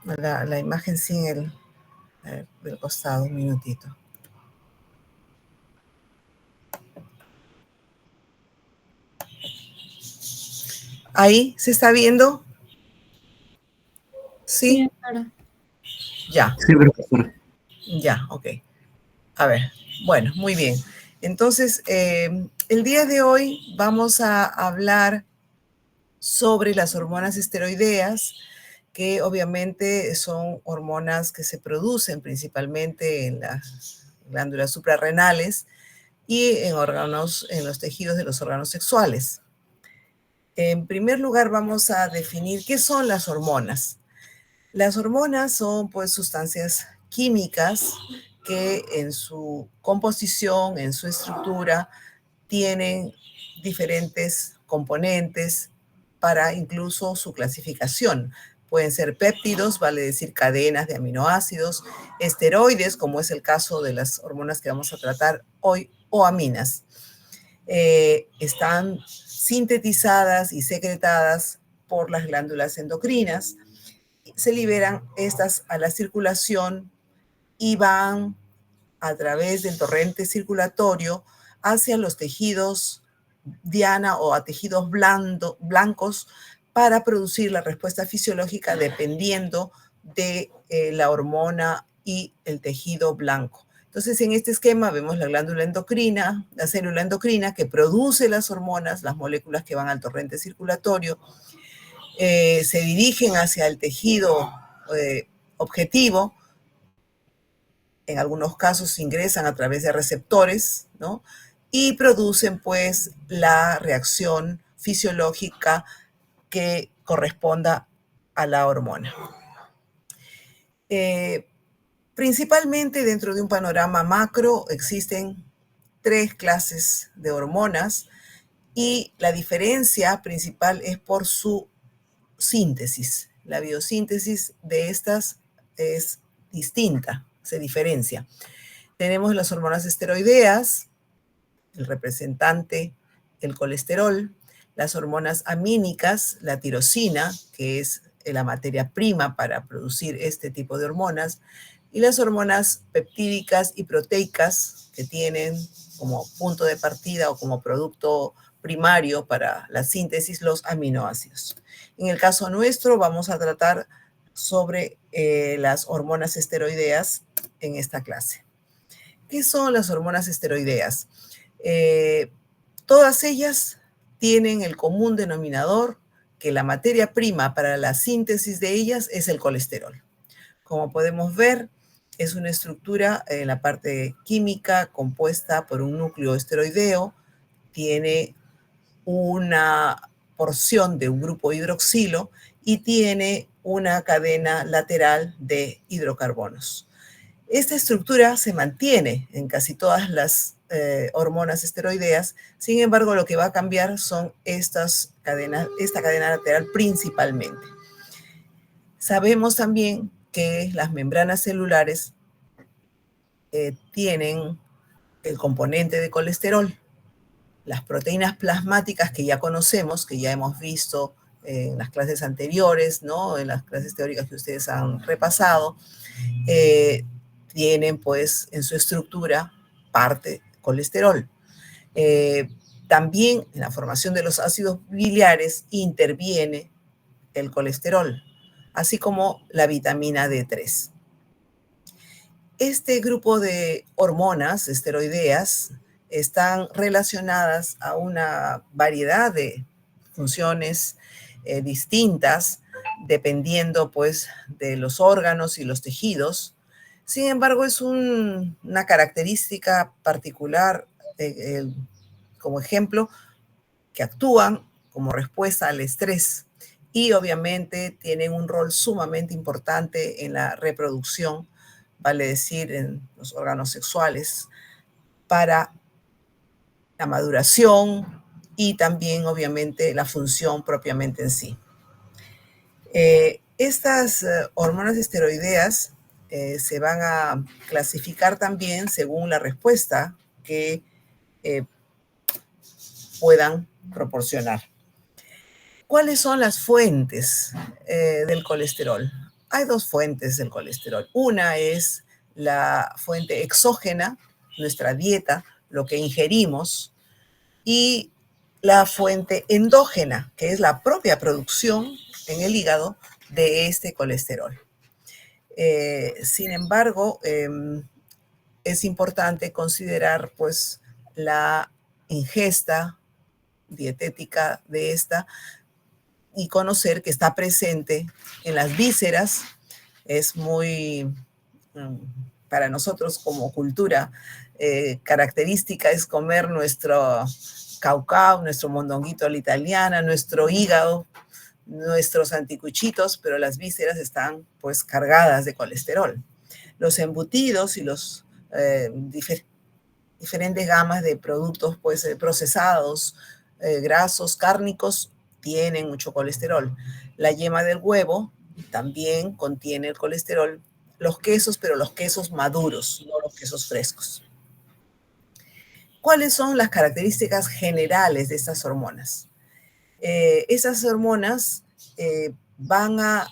la imagen sin el costado, un minutito. ¿Ahí se está viendo? ¿Sí? Claro. Ya. Sí, profesor. Ya, ok. A ver, bueno, muy bien. Entonces, el día de hoy vamos a hablar sobre las hormonas esteroideas, que obviamente son hormonas que se producen principalmente en las glándulas suprarrenales y en los tejidos de los órganos sexuales. En primer lugar, vamos a definir qué son las hormonas. Las hormonas son, pues, sustancias químicas que en su composición, en su estructura, tienen diferentes componentes para incluso su clasificación. Pueden ser péptidos, vale decir cadenas de aminoácidos, esteroides, como es el caso de las hormonas que vamos a tratar hoy, o aminas. Están sintetizadas y secretadas por las glándulas endocrinas. Se liberan estas a la circulación y van a través del torrente circulatorio hacia los tejidos diana o a tejidos blancos para producir la respuesta fisiológica dependiendo de la hormona y el tejido blanco. Entonces, en este esquema vemos la glándula endocrina, la célula endocrina que produce las hormonas, las moléculas que van al torrente circulatorio, se dirigen hacia el tejido objetivo. En algunos casos ingresan a través de receptores, ¿no? Y producen, pues, la reacción fisiológica que corresponda a la hormona. Principalmente dentro de un panorama macro existen 3 clases de hormonas y la diferencia principal es por su síntesis. La biosíntesis de estas es distinta, se diferencia. Tenemos las hormonas esteroideas, el representante, el colesterol, las hormonas amínicas, la tirosina, que es la materia prima para producir este tipo de hormonas, y las hormonas peptídicas y proteicas, que tienen como punto de partida o como producto primario para la síntesis los aminoácidos. En el caso nuestro vamos a tratar sobre las hormonas esteroideas en esta clase. ¿Qué son las hormonas esteroideas? Todas ellas tienen el común denominador que la materia prima para la síntesis de ellas es el colesterol. Como podemos ver, es una estructura en la parte química compuesta por un núcleo esteroideo, tiene una porción de un grupo hidroxilo y tiene una cadena lateral de hidrocarbonos. Esta estructura se mantiene en casi todas las hormonas esteroideas, sin embargo, lo que va a cambiar son esta cadena lateral principalmente. Sabemos también que las membranas celulares tienen el componente de colesterol. Las proteínas plasmáticas que ya conocemos, que ya hemos visto en las clases anteriores, ¿no? En las clases teóricas que ustedes han repasado, tienen pues en su estructura parte colesterol. También en la formación de los ácidos biliares interviene el colesterol, así como la vitamina D3. Este grupo de hormonas esteroideas están relacionadas a una variedad de funciones distintas, dependiendo pues de los órganos y los tejidos. Sin embargo, es una característica particular, como ejemplo, que actúan como respuesta al estrés y obviamente tienen un rol sumamente importante en la reproducción, vale decir, en los órganos sexuales, para la maduración y también, obviamente, la función propiamente en sí. Estas hormonas esteroideas se van a clasificar también según la respuesta que puedan proporcionar. ¿Cuáles son las fuentes del colesterol? Hay dos fuentes del colesterol. Una es la fuente exógena, nuestra dieta, lo que ingerimos, y la fuente endógena, que es la propia producción en el hígado de este colesterol. Sin embargo, es importante considerar pues la ingesta dietética de esta y conocer que está presente en las vísceras. Es muy, para nosotros como cultura, característica es comer nuestro caucao, nuestro mondonguito a la italiana, nuestro hígado, nuestros anticuchitos, pero las vísceras están pues cargadas de colesterol. Los embutidos y los diferentes gamas de productos pues procesados, grasos, cárnicos, tienen mucho colesterol. La yema del huevo también contiene el colesterol. Los quesos, pero los quesos maduros, no los quesos frescos. ¿Cuáles son las características generales de estas hormonas? Esas hormonas van a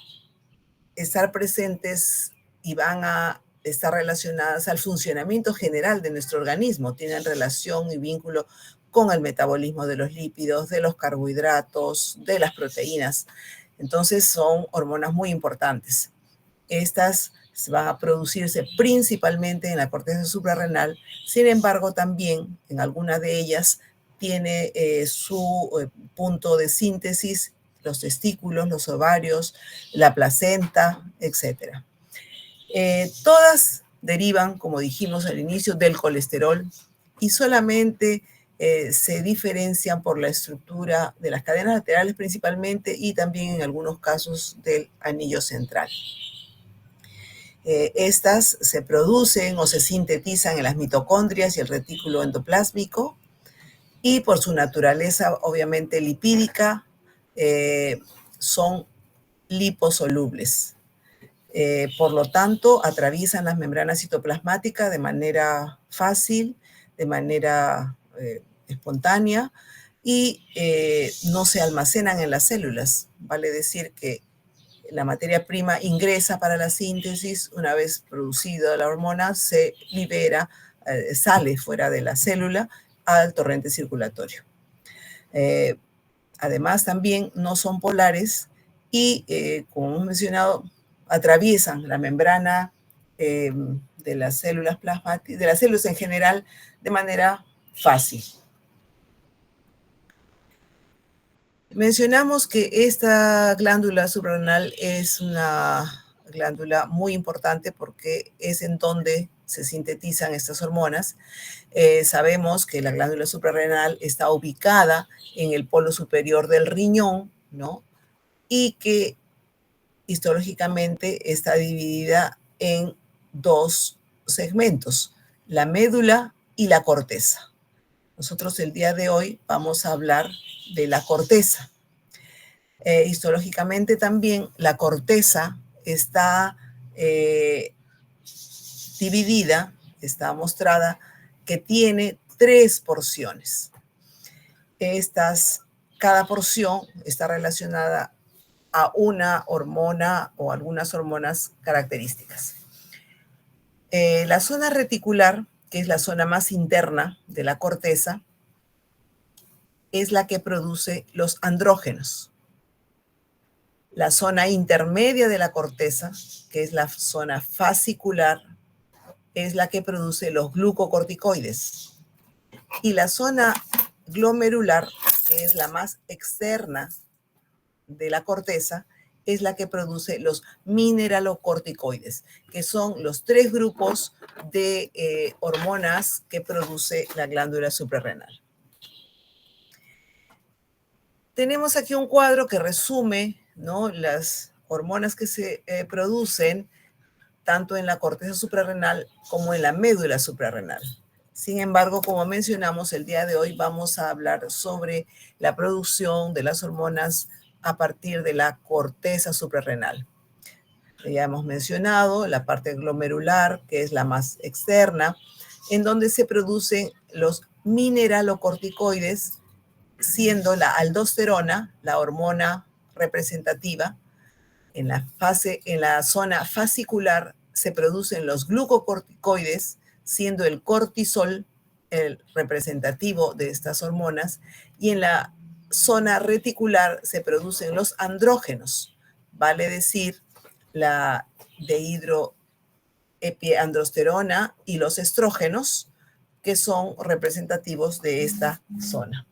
estar presentes y van a estar relacionadas al funcionamiento general de nuestro organismo. Tienen relación y vínculo con el metabolismo de los lípidos, de los carbohidratos, de las proteínas. Entonces son hormonas muy importantes. Estas van a producirse principalmente en la corteza suprarrenal. Sin embargo, también en algunas de ellas tiene su punto de síntesis los testículos, los ovarios, la placenta, etc. Todas derivan, como dijimos al inicio, del colesterol y solamente se diferencian por la estructura de las cadenas laterales principalmente y también en algunos casos del anillo central. Estas se producen o se sintetizan en las mitocondrias y el retículo endoplásmico y por su naturaleza obviamente lipídica son liposolubles. Por lo tanto, atraviesan las membranas citoplasmáticas de manera fácil, de manera espontánea y no se almacenan en las células. Vale decir que la materia prima ingresa para la síntesis, una vez producida la hormona, se libera, sale fuera de la célula al torrente circulatorio. Además, también no son polares y, como hemos mencionado, atraviesan la membrana de las células plasmáticas, de las células en general, de manera fácil. Mencionamos que esta glándula suprarrenal es una glándula muy importante porque es en donde se sintetizan estas hormonas. Sabemos que la glándula suprarrenal está ubicada en el polo superior del riñón, ¿no? Y que histológicamente está dividida en dos segmentos, la médula y la corteza. Nosotros el día de hoy vamos a hablar de la corteza. Histológicamente también la corteza está dividida, está mostrada que tiene 3 porciones. Cada porción está relacionada a una hormona o algunas hormonas características. La zona reticular, que es la zona más interna de la corteza, es la que produce los andrógenos. La zona intermedia de la corteza, que es la zona fascicular, es la que produce los glucocorticoides. Y la zona glomerular, que es la más externa de la corteza, es la que produce los mineralocorticoides, que son los 3 grupos de hormonas que produce la glándula suprarrenal. Tenemos aquí un cuadro que resume, ¿no?, las hormonas que se producen tanto en la corteza suprarrenal como en la médula suprarrenal. Sin embargo, como mencionamos, el día de hoy vamos a hablar sobre la producción de las hormonas a partir de la corteza suprarrenal. Ya hemos mencionado la parte glomerular, que es la más externa, en donde se producen los mineralocorticoides, siendo la aldosterona la hormona representativa, En la zona fascicular se producen los glucocorticoides, siendo el cortisol el representativo de estas hormonas, y en la zona reticular se producen los andrógenos, vale decir, la dehidroepiandrosterona y los estrógenos, que son representativos de esta zona.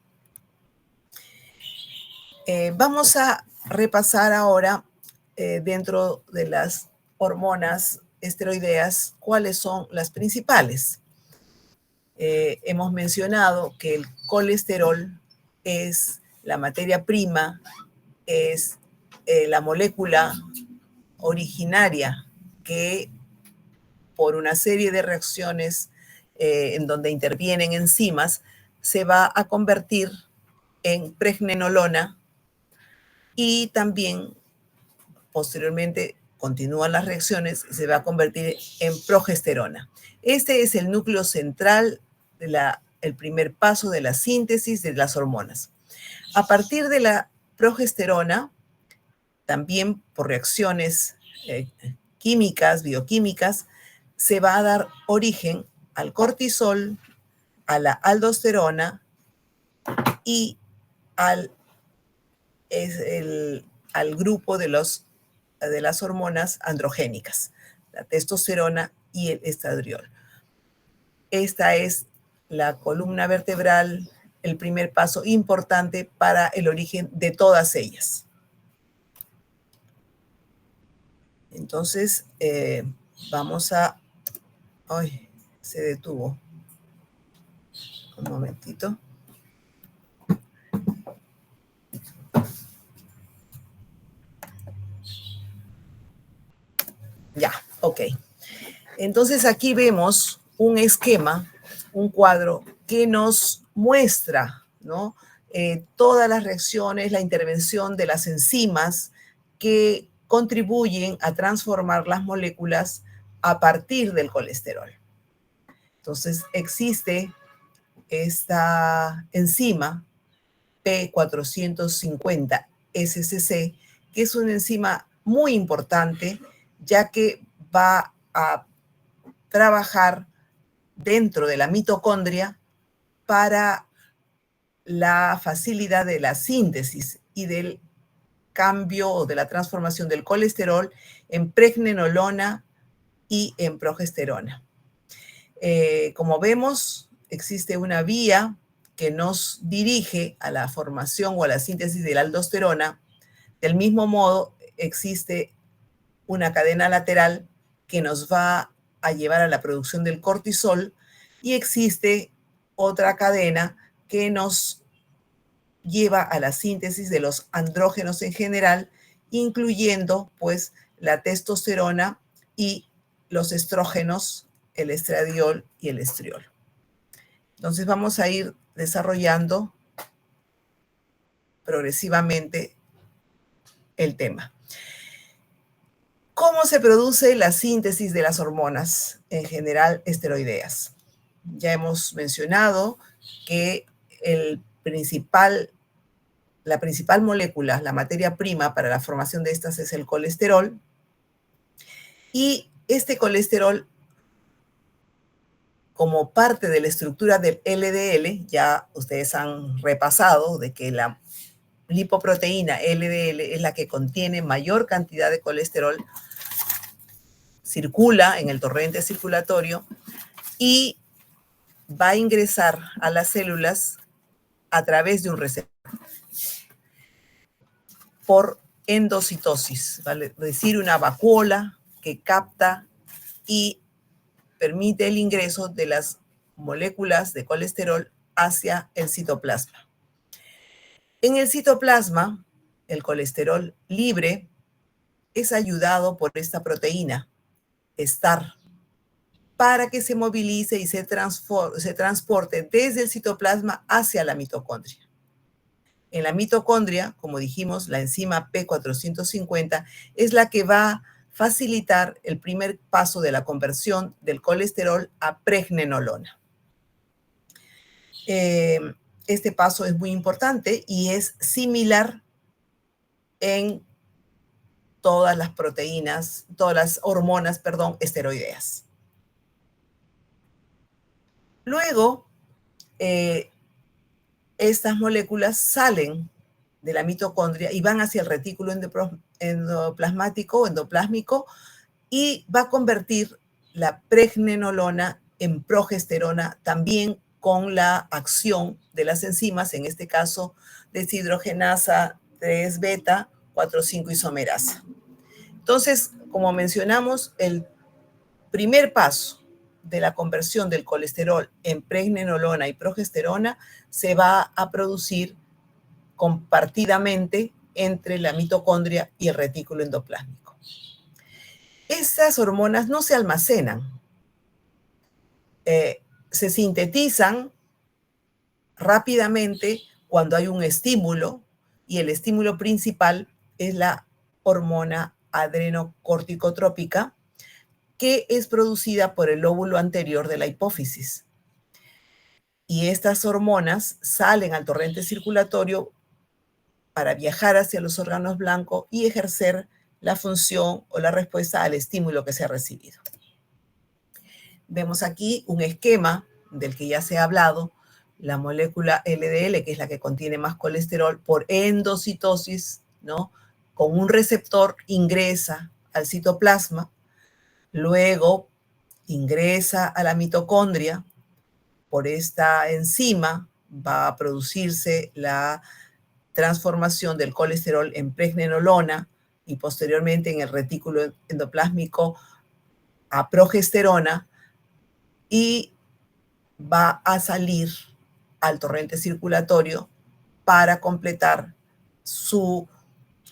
Vamos a repasar ahora dentro de las hormonas esteroideas cuáles son las principales. Hemos mencionado que el colesterol es la materia prima, es la molécula originaria que por una serie de reacciones en donde intervienen enzimas se va a convertir en pregnenolona y también posteriormente continúan las reacciones y se va a convertir en progesterona. Este es el núcleo central el primer paso de la síntesis de las hormonas. A partir de la progesterona, también por reacciones químicas, bioquímicas, se va a dar origen al cortisol, a la aldosterona y al grupo de las hormonas androgénicas, la testosterona y el estradiol. Esta es la columna vertebral, el primer paso importante para el origen de todas ellas. Entonces, vamos a... ¡Ay! Se detuvo. Un momentito. Ya, ok. Entonces aquí vemos un esquema, un cuadro que nos muestra, ¿no? Todas las reacciones, la intervención de las enzimas que contribuyen a transformar las moléculas a partir del colesterol. Entonces existe esta enzima P450-SCC, que es una enzima muy importante, ya que va a trabajar dentro de la mitocondria para la facilidad de la síntesis y del cambio o de la transformación del colesterol en pregnenolona y en progesterona. Como vemos, existe una vía que nos dirige a la formación o a la síntesis de la aldosterona. Del mismo modo, existe una cadena lateral que nos va a llevar a la producción del cortisol y existe otra cadena que nos lleva a la síntesis de los andrógenos en general, incluyendo pues la testosterona y los estrógenos, el estradiol y el estriol. Entonces vamos a ir desarrollando progresivamente el tema. ¿Cómo se produce la síntesis de las hormonas, en general esteroideas? Ya hemos mencionado que la principal molécula, la materia prima para la formación de estas es el colesterol. Y este colesterol, como parte de la estructura del LDL, ya ustedes han repasado de que la lipoproteína LDL es la que contiene mayor cantidad de colesterol, circula en el torrente circulatorio y va a ingresar a las células a través de un receptor por endocitosis, ¿vale? Es decir, una vacuola que capta y permite el ingreso de las moléculas de colesterol hacia el citoplasma. En el citoplasma, el colesterol libre es ayudado por esta proteína, STAR, para que se movilice y se transporte desde el citoplasma hacia la mitocondria. En la mitocondria, como dijimos, la enzima P450 es la que va a facilitar el primer paso de la conversión del colesterol a pregnenolona. Este paso es muy importante y es similar en todas las proteínas, todas las hormonas, perdón, esteroideas. Luego, estas moléculas salen de la mitocondria y van hacia el retículo endoplasmático o endoplásmico y va a convertir la pregnenolona en progesterona también con la acción de las enzimas, en este caso deshidrogenasa 3 beta 4,5 isomerasa. Entonces, como mencionamos, el primer paso de la conversión del colesterol en pregnenolona y progesterona se va a producir compartidamente entre la mitocondria y el retículo endoplásmico. Estas hormonas no se almacenan, se sintetizan rápidamente cuando hay un estímulo, y el estímulo principal es la hormona adrenocorticotrópica, que es producida por el lóbulo anterior de la hipófisis. Y estas hormonas salen al torrente circulatorio para viajar hacia los órganos blancos y ejercer la función o la respuesta al estímulo que se ha recibido. Vemos aquí un esquema del que ya se ha hablado, la molécula LDL, que es la que contiene más colesterol, por endocitosis, ¿no? Con un receptor ingresa al citoplasma, luego ingresa a la mitocondria, por esta enzima va a producirse la transformación del colesterol en pregnenolona y posteriormente en el retículo endoplásmico a progesterona, y va a salir al torrente circulatorio para completar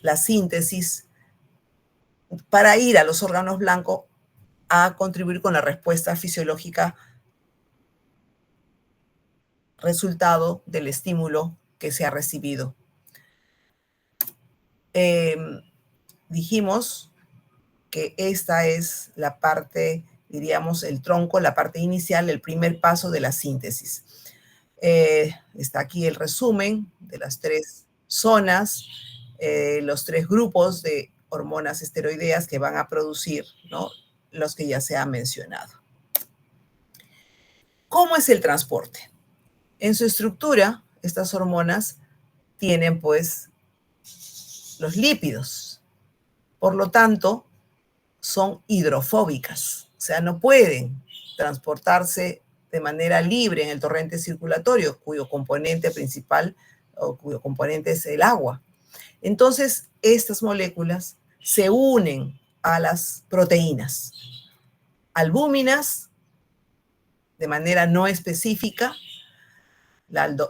la síntesis para ir a los órganos blancos a contribuir con la respuesta fisiológica resultado del estímulo que se ha recibido. Dijimos que esta es la parte, diríamos, el tronco, la parte inicial, el primer paso de la síntesis. Está aquí el resumen de las 3 zonas, los 3 grupos de hormonas esteroideas que van a producir, ¿no?, los que ya se han mencionado. ¿Cómo es el transporte? En su estructura, estas hormonas tienen, pues, los lípidos. Por lo tanto, son hidrofóbicas, o sea, no pueden transportarse de manera libre en el torrente circulatorio, cuyo componente principal o cuyo componente es el agua. Entonces, estas moléculas se unen a las proteínas, albúminas, de manera no específica,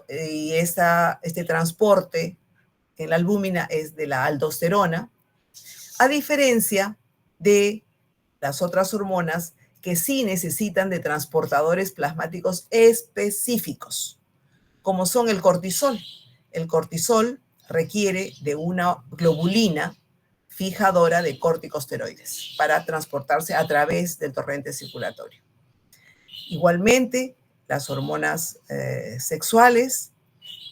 y este transporte en la albúmina es de la aldosterona, a diferencia de las otras hormonas que sí necesitan de transportadores plasmáticos específicos, como son el cortisol. El cortisol requiere de una globulina fijadora de corticosteroides para transportarse a través del torrente circulatorio. Igualmente, las hormonas sexuales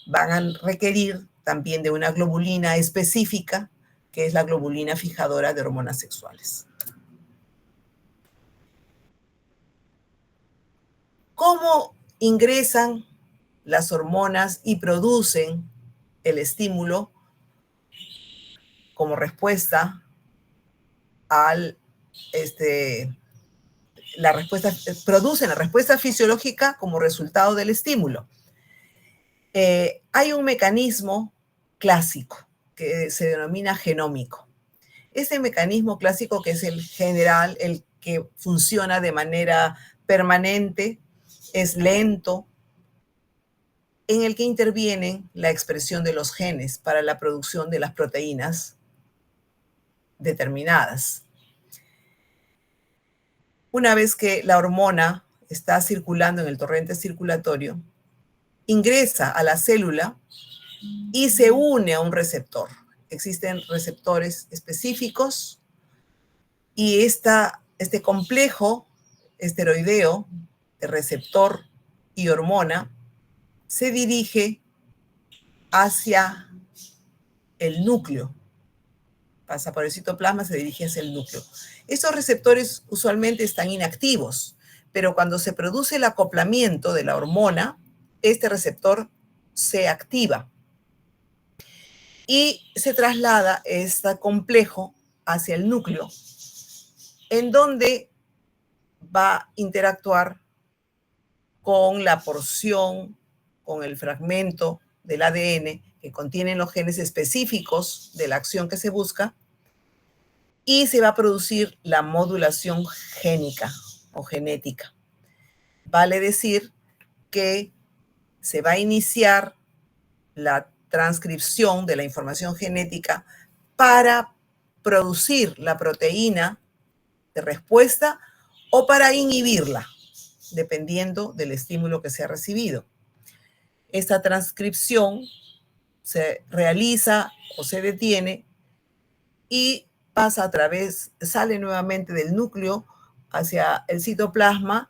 van a requerir también de una globulina específica, que es la globulina fijadora de hormonas sexuales. ¿Cómo ingresan las hormonas y producen el estímulo como respuesta producen la respuesta fisiológica como resultado del estímulo? Hay un mecanismo clásico que se denomina genómico. Ese mecanismo clásico, que es el general, el que funciona de manera permanente, es lento, en el que intervienen la expresión de los genes para la producción de las proteínas determinadas. Una vez que la hormona está circulando en el torrente circulatorio, ingresa a la célula y se une a un receptor. Existen receptores específicos y este complejo esteroideo de receptor y hormona se dirige hacia el núcleo pasa por el citoplasma, se dirige hacia el núcleo. Estos receptores usualmente están inactivos, pero cuando se produce el acoplamiento de la hormona, este receptor se activa y se traslada este complejo hacia el núcleo, en donde va a interactuar con la porción, con el fragmento del ADN que contienen los genes específicos de la acción que se busca, y se va a producir la modulación génica o genética. Vale decir que se va a iniciar la transcripción de la información genética para producir la proteína de respuesta o para inhibirla, dependiendo del estímulo que se ha recibido. Esta transcripción se realiza o se detiene y pasa sale nuevamente del núcleo hacia el citoplasma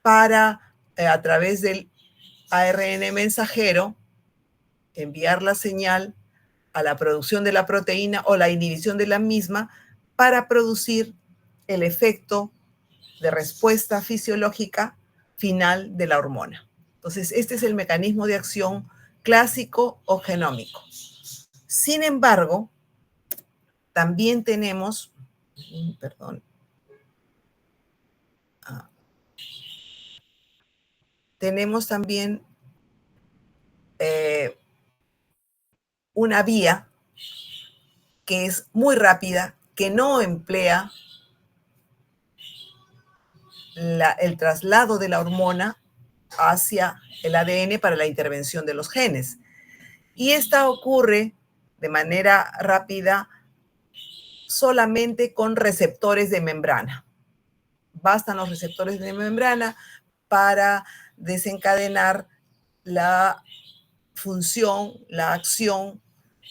para, a través del ARN mensajero, enviar la señal a la producción de la proteína o la inhibición de la misma para producir el efecto de respuesta fisiológica final de la hormona. Entonces, este es el mecanismo de acción clásico o genómico. Sin embargo, también tenemos, tenemos también una vía que es muy rápida, que no emplea el traslado de la hormona hacia el ADN para la intervención de los genes. Y esta ocurre de manera rápida solamente con receptores de membrana. Bastan los receptores de membrana para desencadenar la función, la acción,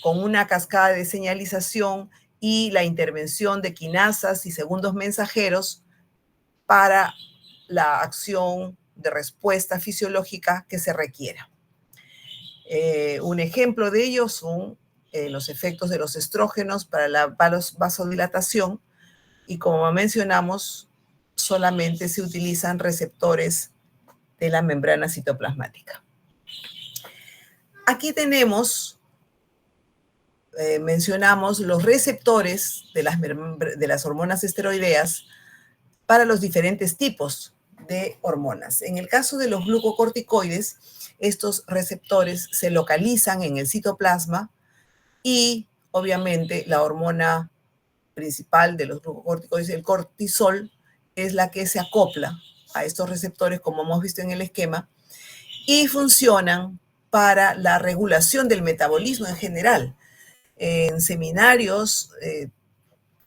con una cascada de señalización y la intervención de quinasas y segundos mensajeros para la acción de respuesta fisiológica que se requiera. Un ejemplo de ello son los efectos de los estrógenos para la vasodilatación, y como mencionamos, solamente se utilizan receptores de la membrana citoplasmática. Aquí mencionamos los receptores de las hormonas esteroideas para los diferentes tipos de hormonas. En el caso de los glucocorticoides, estos receptores se localizan en el citoplasma y obviamente la hormona principal de los glucocorticoides, el cortisol, es la que se acopla a estos receptores, como hemos visto en el esquema, y funcionan para la regulación del metabolismo en general. En seminarios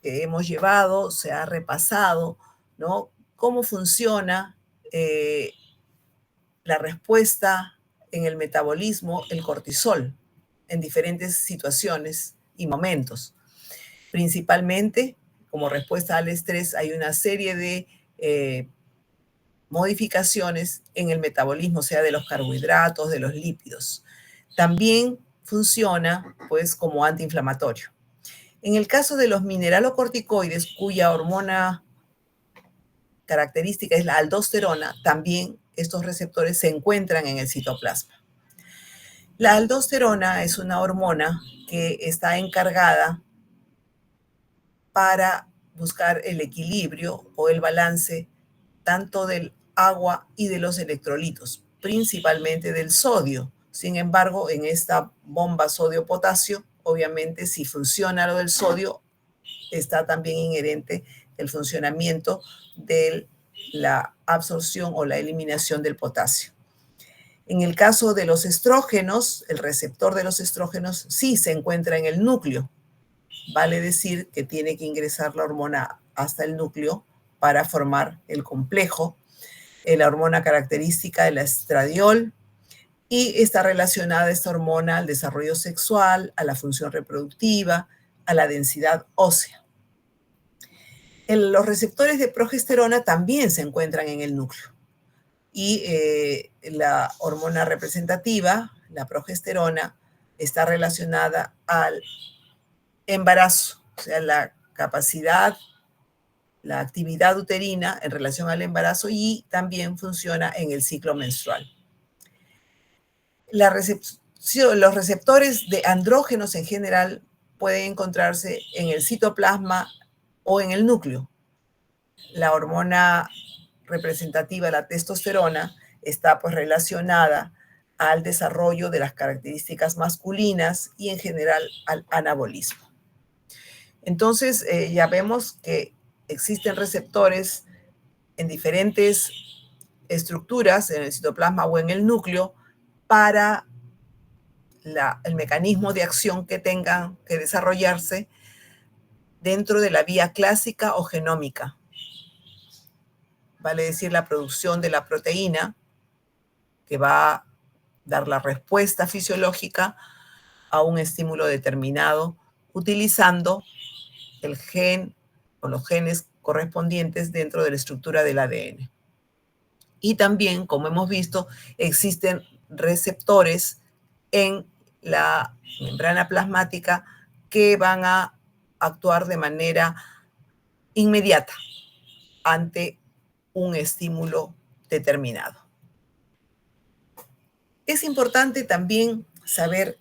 que hemos llevado se ha repasado, ¿no?, cómo funciona la respuesta en el metabolismo, el cortisol, en diferentes situaciones y momentos. Principalmente, como respuesta al estrés, hay una serie de modificaciones en el metabolismo, sea de los carbohidratos, de los lípidos. También funciona, pues, como antiinflamatorio. En el caso de los mineralocorticoides, cuya hormona característica es la aldosterona, también estos receptores se encuentran en el citoplasma. La aldosterona es una hormona que está encargada para buscar el equilibrio o el balance tanto del agua y de los electrolitos, principalmente del sodio. Sin embargo, en esta bomba sodio-potasio, obviamente, si funciona lo del sodio, está también inherente el funcionamiento de la absorción o la eliminación del potasio. En el caso de los estrógenos, el receptor de los estrógenos sí se encuentra en el núcleo. Vale decir que tiene que ingresar la hormona hasta el núcleo para formar el complejo, la hormona característica de la estradiol, y está relacionada esta hormona al desarrollo sexual, a la función reproductiva, a la densidad ósea. Los receptores de progesterona también se encuentran en el núcleo, y la hormona representativa, la progesterona, está relacionada al embarazo o sea, la capacidad, la actividad uterina en relación al embarazo, y también funciona en el ciclo menstrual. Los receptores de andrógenos en general pueden encontrarse en el citoplasma o en el núcleo. La hormona representativa, la testosterona, está pues relacionada al desarrollo de las características masculinas y en general al anabolismo. Entonces, ya vemos que existen receptores en diferentes estructuras, en el citoplasma o en el núcleo, para el mecanismo de acción que tengan que desarrollarse dentro de la vía clásica o genómica. Vale decir, la producción de la proteína que va a dar la respuesta fisiológica a un estímulo determinado utilizando el gen o los genes correspondientes dentro de la estructura del ADN. Y también, como hemos visto, existen receptores en la membrana plasmática que van a actuar de manera inmediata ante un estímulo determinado. Es importante también saber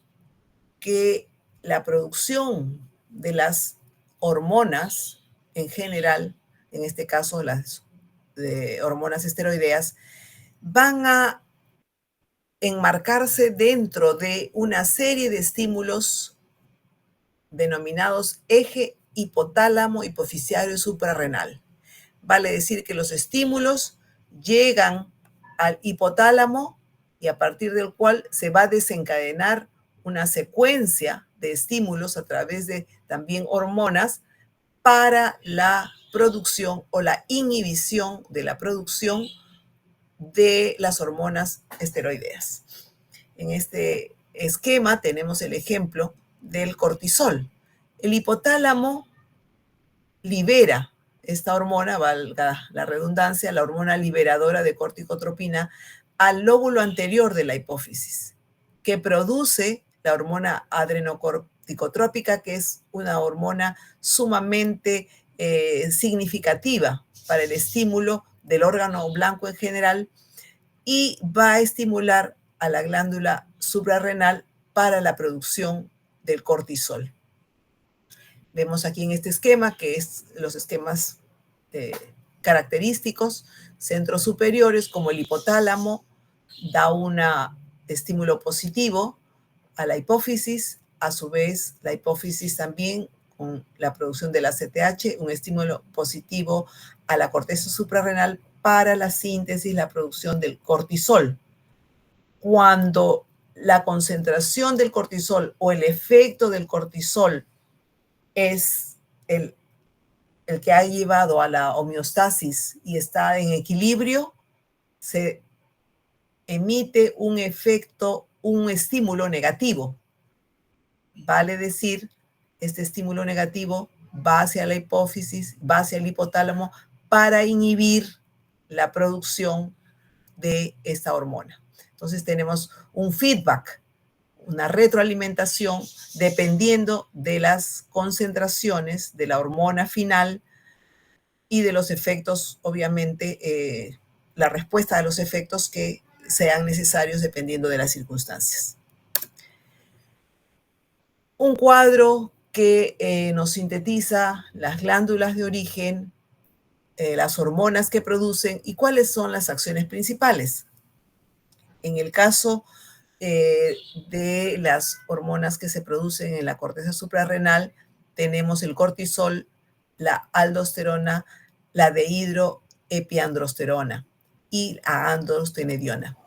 que la producción de las hormonas en general, en este caso las hormonas esteroideas, van a enmarcarse dentro de una serie de estímulos denominados eje hipotálamo hipoficiario suprarrenal. Vale decir que los estímulos llegan al hipotálamo y a partir del cual se va a desencadenar una secuencia de estímulos a través de también hormonas para la producción o la inhibición de la producción de las hormonas esteroideas. En este esquema tenemos el ejemplo del cortisol. El hipotálamo libera esta hormona, valga la redundancia, la hormona liberadora de corticotropina, al lóbulo anterior de la hipófisis, que produce la hormona adrenocorticotrópica, que es una hormona sumamente significativa para el estímulo del órgano blanco en general, y va a estimular a la glándula suprarrenal para la producción del cortisol. Vemos aquí en este esquema, que es los esquemas característicos, centros superiores como el hipotálamo, da un estímulo positivo a la hipófisis, a su vez la hipófisis también con la producción de la CTH, un estímulo positivo a la corteza suprarrenal para la síntesis, la producción del cortisol. Cuando la concentración del cortisol o el efecto del cortisol es el que ha llevado a la homeostasis y está en equilibrio, se emite un efecto, un estímulo negativo. Vale decir, este estímulo negativo va hacia la hipófisis, va hacia el hipotálamo para inhibir la producción de esta hormona. Entonces tenemos un feedback, una retroalimentación dependiendo de las concentraciones de la hormona final y de los efectos, obviamente, la respuesta a los efectos que sean necesarios dependiendo de las circunstancias. Un cuadro que nos sintetiza las glándulas de origen, las hormonas que producen y cuáles son las acciones principales. En el caso de las hormonas que se producen en la corteza suprarrenal, tenemos el cortisol, la aldosterona, la dehidroepiandrosterona y la androstenediona.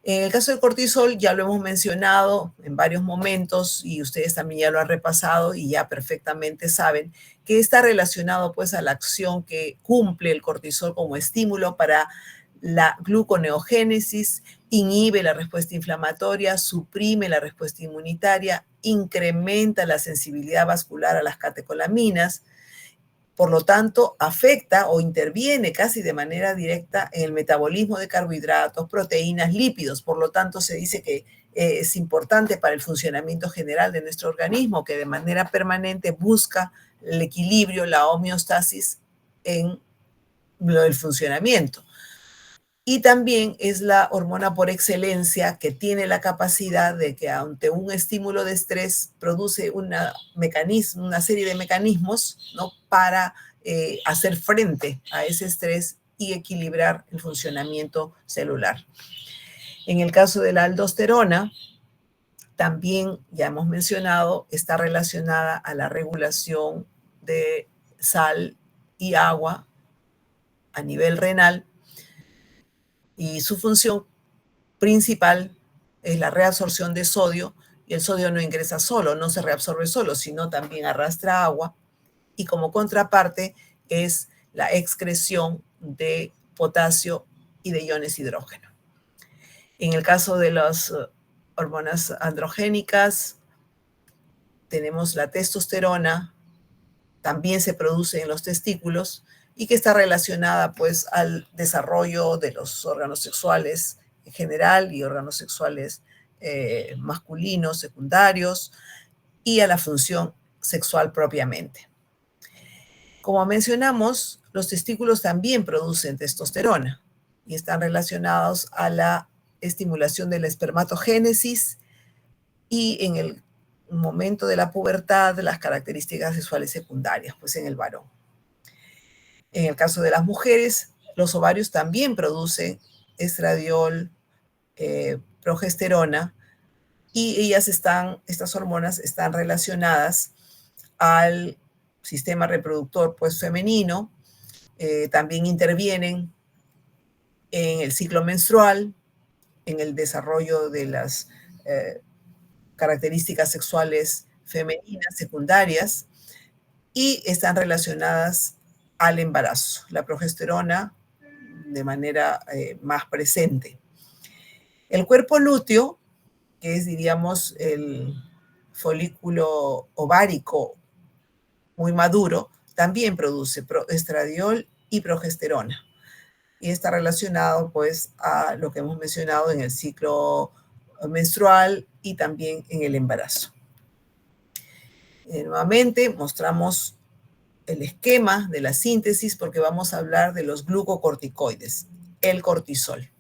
En el caso del cortisol, ya lo hemos mencionado en varios momentos y ustedes también ya lo han repasado y ya perfectamente saben que está relacionado pues a la acción que cumple el cortisol como estímulo para la gluconeogénesis, inhibe la respuesta inflamatoria, suprime la respuesta inmunitaria, incrementa la sensibilidad vascular a las catecolaminas. Por lo tanto, afecta o interviene casi de manera directa en el metabolismo de carbohidratos, proteínas, lípidos. Por lo tanto, se dice que es importante para el funcionamiento general de nuestro organismo, que de manera permanente busca el equilibrio, la homeostasis en el funcionamiento. Y también es la hormona por excelencia que tiene la capacidad de que ante un estímulo de estrés produce una serie de mecanismos, ¿no?, para hacer frente a ese estrés y equilibrar el funcionamiento celular. En el caso de la aldosterona, también ya hemos mencionado, está relacionada a la regulación de sal y agua a nivel renal, y su función principal es la reabsorción de sodio, y el sodio no ingresa solo, no se reabsorbe solo, sino también arrastra agua, y como contraparte es la excreción de potasio y de iones hidrógeno. En el caso de las hormonas androgénicas, tenemos la testosterona, también se produce en los testículos y que está relacionada pues al desarrollo de los órganos sexuales en general y órganos sexuales masculinos, secundarios, y a la función sexual propiamente. Como mencionamos, los testículos también producen testosterona y están relacionados a la estimulación de la espermatogénesis y en el momento de la pubertad las características sexuales secundarias, pues en el varón. En el caso de las mujeres, los ovarios también producen estradiol, progesterona, y estas hormonas están relacionadas al sistema reproductor pues femenino, también intervienen en el ciclo menstrual, en el desarrollo de las características sexuales femeninas secundarias, y están relacionadas al embarazo, la progesterona de manera más presente. El cuerpo lúteo, que es, diríamos, el folículo ovárico muy maduro, también produce estradiol y progesterona. Y está relacionado pues a lo que hemos mencionado en el ciclo menstrual y también en el embarazo. Nuevamente mostramos el esquema de la síntesis porque vamos a hablar de los glucocorticoides, el cortisol.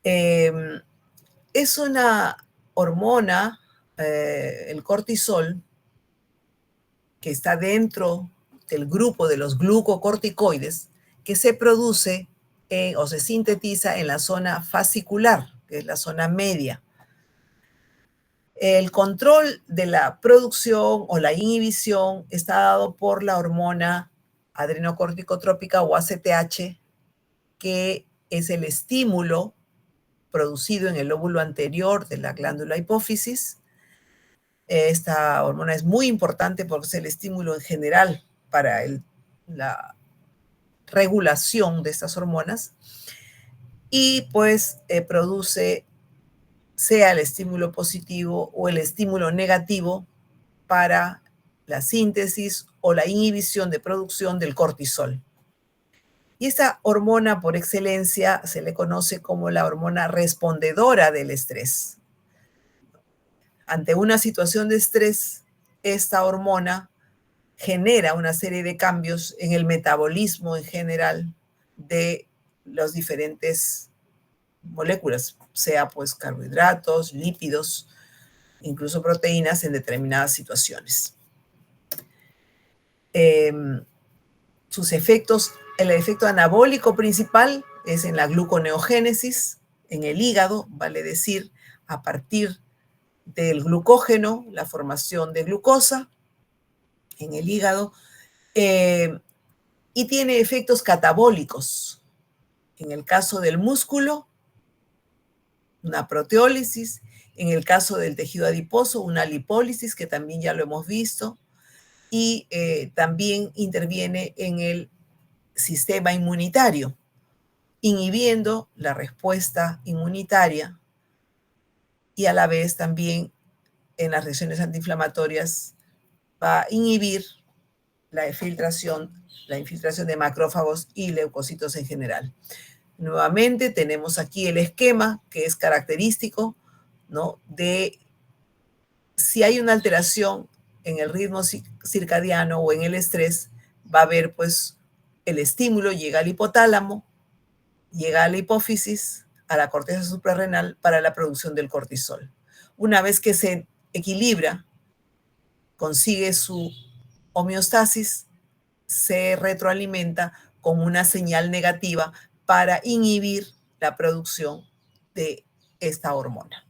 Es una hormona, el cortisol, que está dentro del grupo de los glucocorticoides, que se produce o se sintetiza en la zona fascicular, que es la zona media. El control de la producción o la inhibición está dado por la hormona adrenocorticotrópica o ACTH, que es el estímulo producido en el lóbulo anterior de la glándula hipófisis. Esta hormona es muy importante porque es el estímulo en general para la regulación de estas hormonas, y pues produce sea el estímulo positivo o el estímulo negativo para la síntesis o la inhibición de producción del cortisol. Y esta hormona por excelencia se le conoce como la hormona respondedora del estrés. Ante una situación de estrés, esta hormona genera una serie de cambios en el metabolismo en general de las diferentes moléculas, sea pues carbohidratos, lípidos, incluso proteínas en determinadas situaciones. Sus efectos, el efecto anabólico principal es en la gluconeogénesis, en el hígado, vale decir, a partir del glucógeno, la formación de glucosa en el hígado, y tiene efectos catabólicos. En el caso del músculo, una proteólisis; en el caso del tejido adiposo, una lipólisis, que también ya lo hemos visto, y también interviene en el sistema inmunitario, inhibiendo la respuesta inmunitaria, y a la vez también en las reacciones antiinflamatorias va a inhibir la infiltración de macrófagos y leucocitos en general. Nuevamente tenemos aquí el esquema que es característico, ¿no?, de si hay una alteración en el ritmo circadiano o en el estrés, va a haber pues el estímulo, llega al hipotálamo, llega a la hipófisis, a la corteza suprarrenal para la producción del cortisol. Una vez que se equilibra, consigue su homeostasis, se retroalimenta con una señal negativa para inhibir la producción de esta hormona.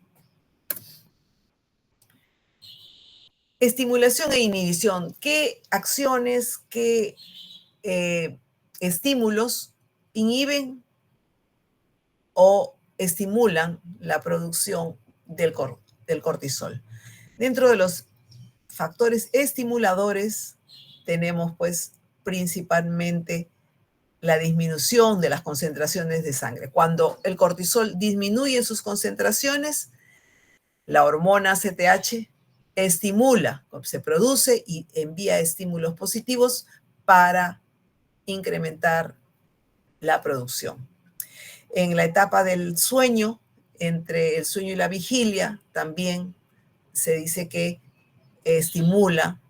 Estimulación e inhibición. ¿Qué acciones, qué estímulos inhiben o estimulan la producción del cortisol? Dentro de los factores estimuladores tenemos pues principalmente la disminución de las concentraciones de sangre. Cuando el cortisol disminuye sus concentraciones, la hormona ACTH estimula, se produce y envía estímulos positivos para incrementar la producción. En la etapa del sueño, entre el sueño y la vigilia, también se dice que estimula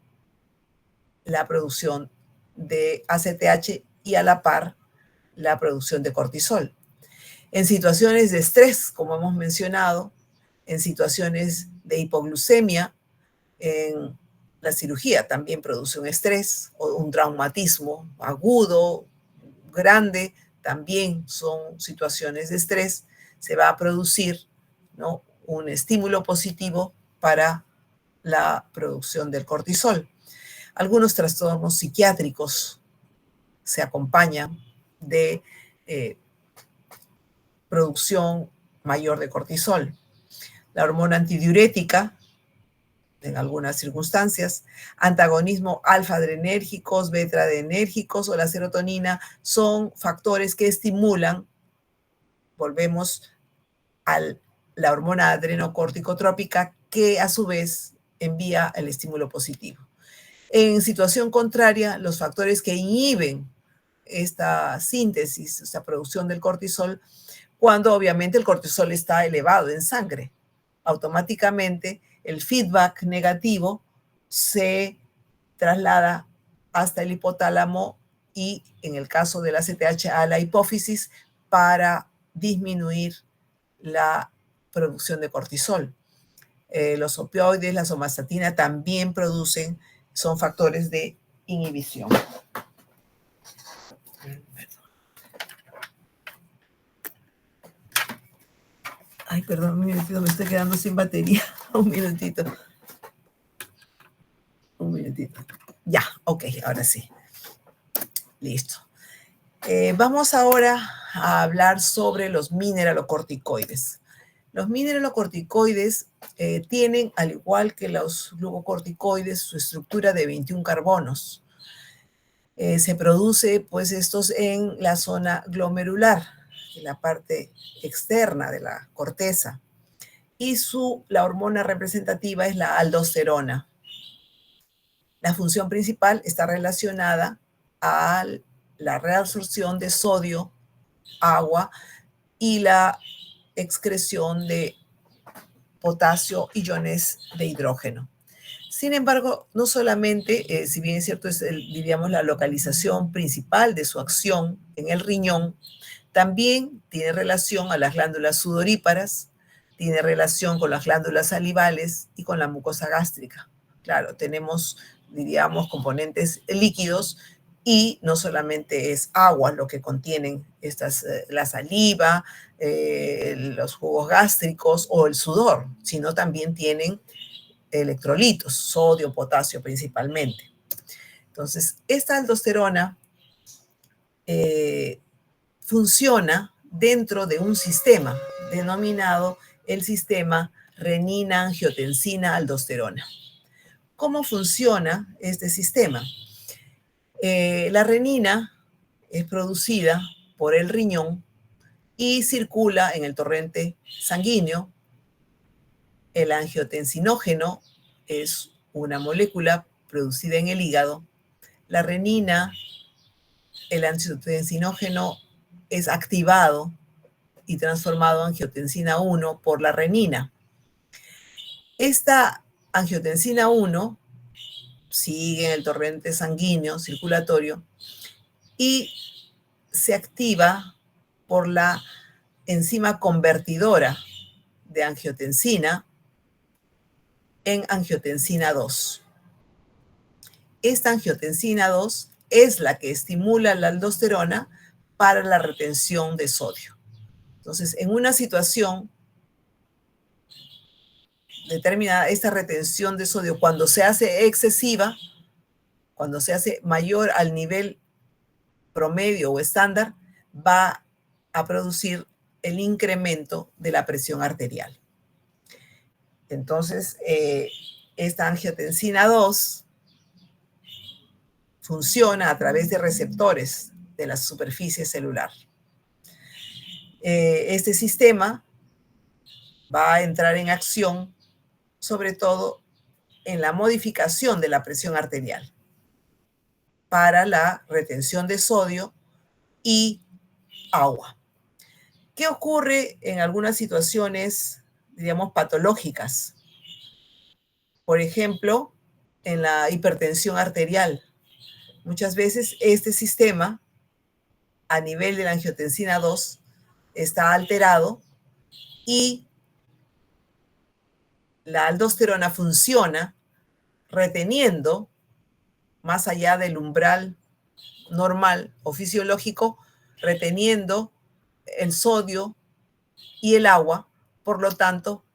la producción de ACTH y a la par la producción de cortisol. En situaciones de estrés, como hemos mencionado, en situaciones de hipoglucemia, en la cirugía también produce un estrés o un traumatismo agudo, grande, también son situaciones de estrés, se va a producir, ¿no?, un estímulo positivo para la producción del cortisol. Algunos trastornos psiquiátricos se acompañan de producción mayor de cortisol. La hormona antidiurética, en algunas circunstancias, antagonismo alfa-adrenérgicos, beta-adrenérgicos o la serotonina son factores que estimulan, volvemos a la hormona adrenocorticotrópica, que a su vez envía el estímulo positivo. En situación contraria, los factores que inhiben esta síntesis, esta producción del cortisol, cuando obviamente el cortisol está elevado en sangre, automáticamente el feedback negativo se traslada hasta el hipotálamo y, en el caso del ACTH, a la hipófisis para disminuir la producción de cortisol. Los opioides, la somatostatina también son factores de inhibición. Ay, perdón, un minutito, me estoy quedando sin batería. Un minutito. Ya, ok, ahora sí. Listo. Vamos ahora a hablar sobre los mineralocorticoides. Los mineralocorticoides tienen, al igual que los glucocorticoides, su estructura de 21 carbonos. Se produce, pues, estos en la zona glomerular, en la parte externa de la corteza. Y la hormona representativa es la aldosterona. La función principal está relacionada a la reabsorción de sodio, agua y la excreción de potasio y iones de hidrógeno. Sin embargo, no solamente, si bien es cierto, es diríamos la localización principal de su acción en el riñón, también tiene relación a las glándulas sudoríparas, tiene relación con las glándulas salivales y con la mucosa gástrica. Claro, tenemos, diríamos, componentes líquidos y no solamente es agua lo que contienen la saliva, los jugos gástricos o el sudor, sino también tienen electrolitos, sodio, potasio principalmente. Entonces, esta aldosterona funciona dentro de un sistema denominado el sistema renina-angiotensina-aldosterona. ¿Cómo funciona este sistema? La renina es producida por el riñón y circula en el torrente sanguíneo. El angiotensinógeno es una molécula producida en el hígado. La renina, el angiotensinógeno, es activado y transformado en angiotensina 1 por la renina. Esta angiotensina 1 sigue en el torrente sanguíneo circulatorio y se activa por la enzima convertidora de angiotensina en angiotensina 2. Esta angiotensina 2 es la que estimula la aldosterona para la retención de sodio. Entonces, en una situación determinada, esta retención de sodio, cuando se hace excesiva, cuando se hace mayor al nivel promedio o estándar, va a producir el incremento de la presión arterial. Entonces, esta angiotensina 2 funciona a través de receptores de la superficie celular. Este sistema va a entrar en acción, sobre todo en la modificación de la presión arterial para la retención de sodio y agua. ¿Qué ocurre en algunas situaciones, diríamos, patológicas? Por ejemplo, en la hipertensión arterial. Muchas veces este sistema, a nivel de la angiotensina 2, está alterado y la aldosterona funciona reteniendo, más allá del umbral normal o fisiológico, reteniendo el sodio y el agua, por lo tanto,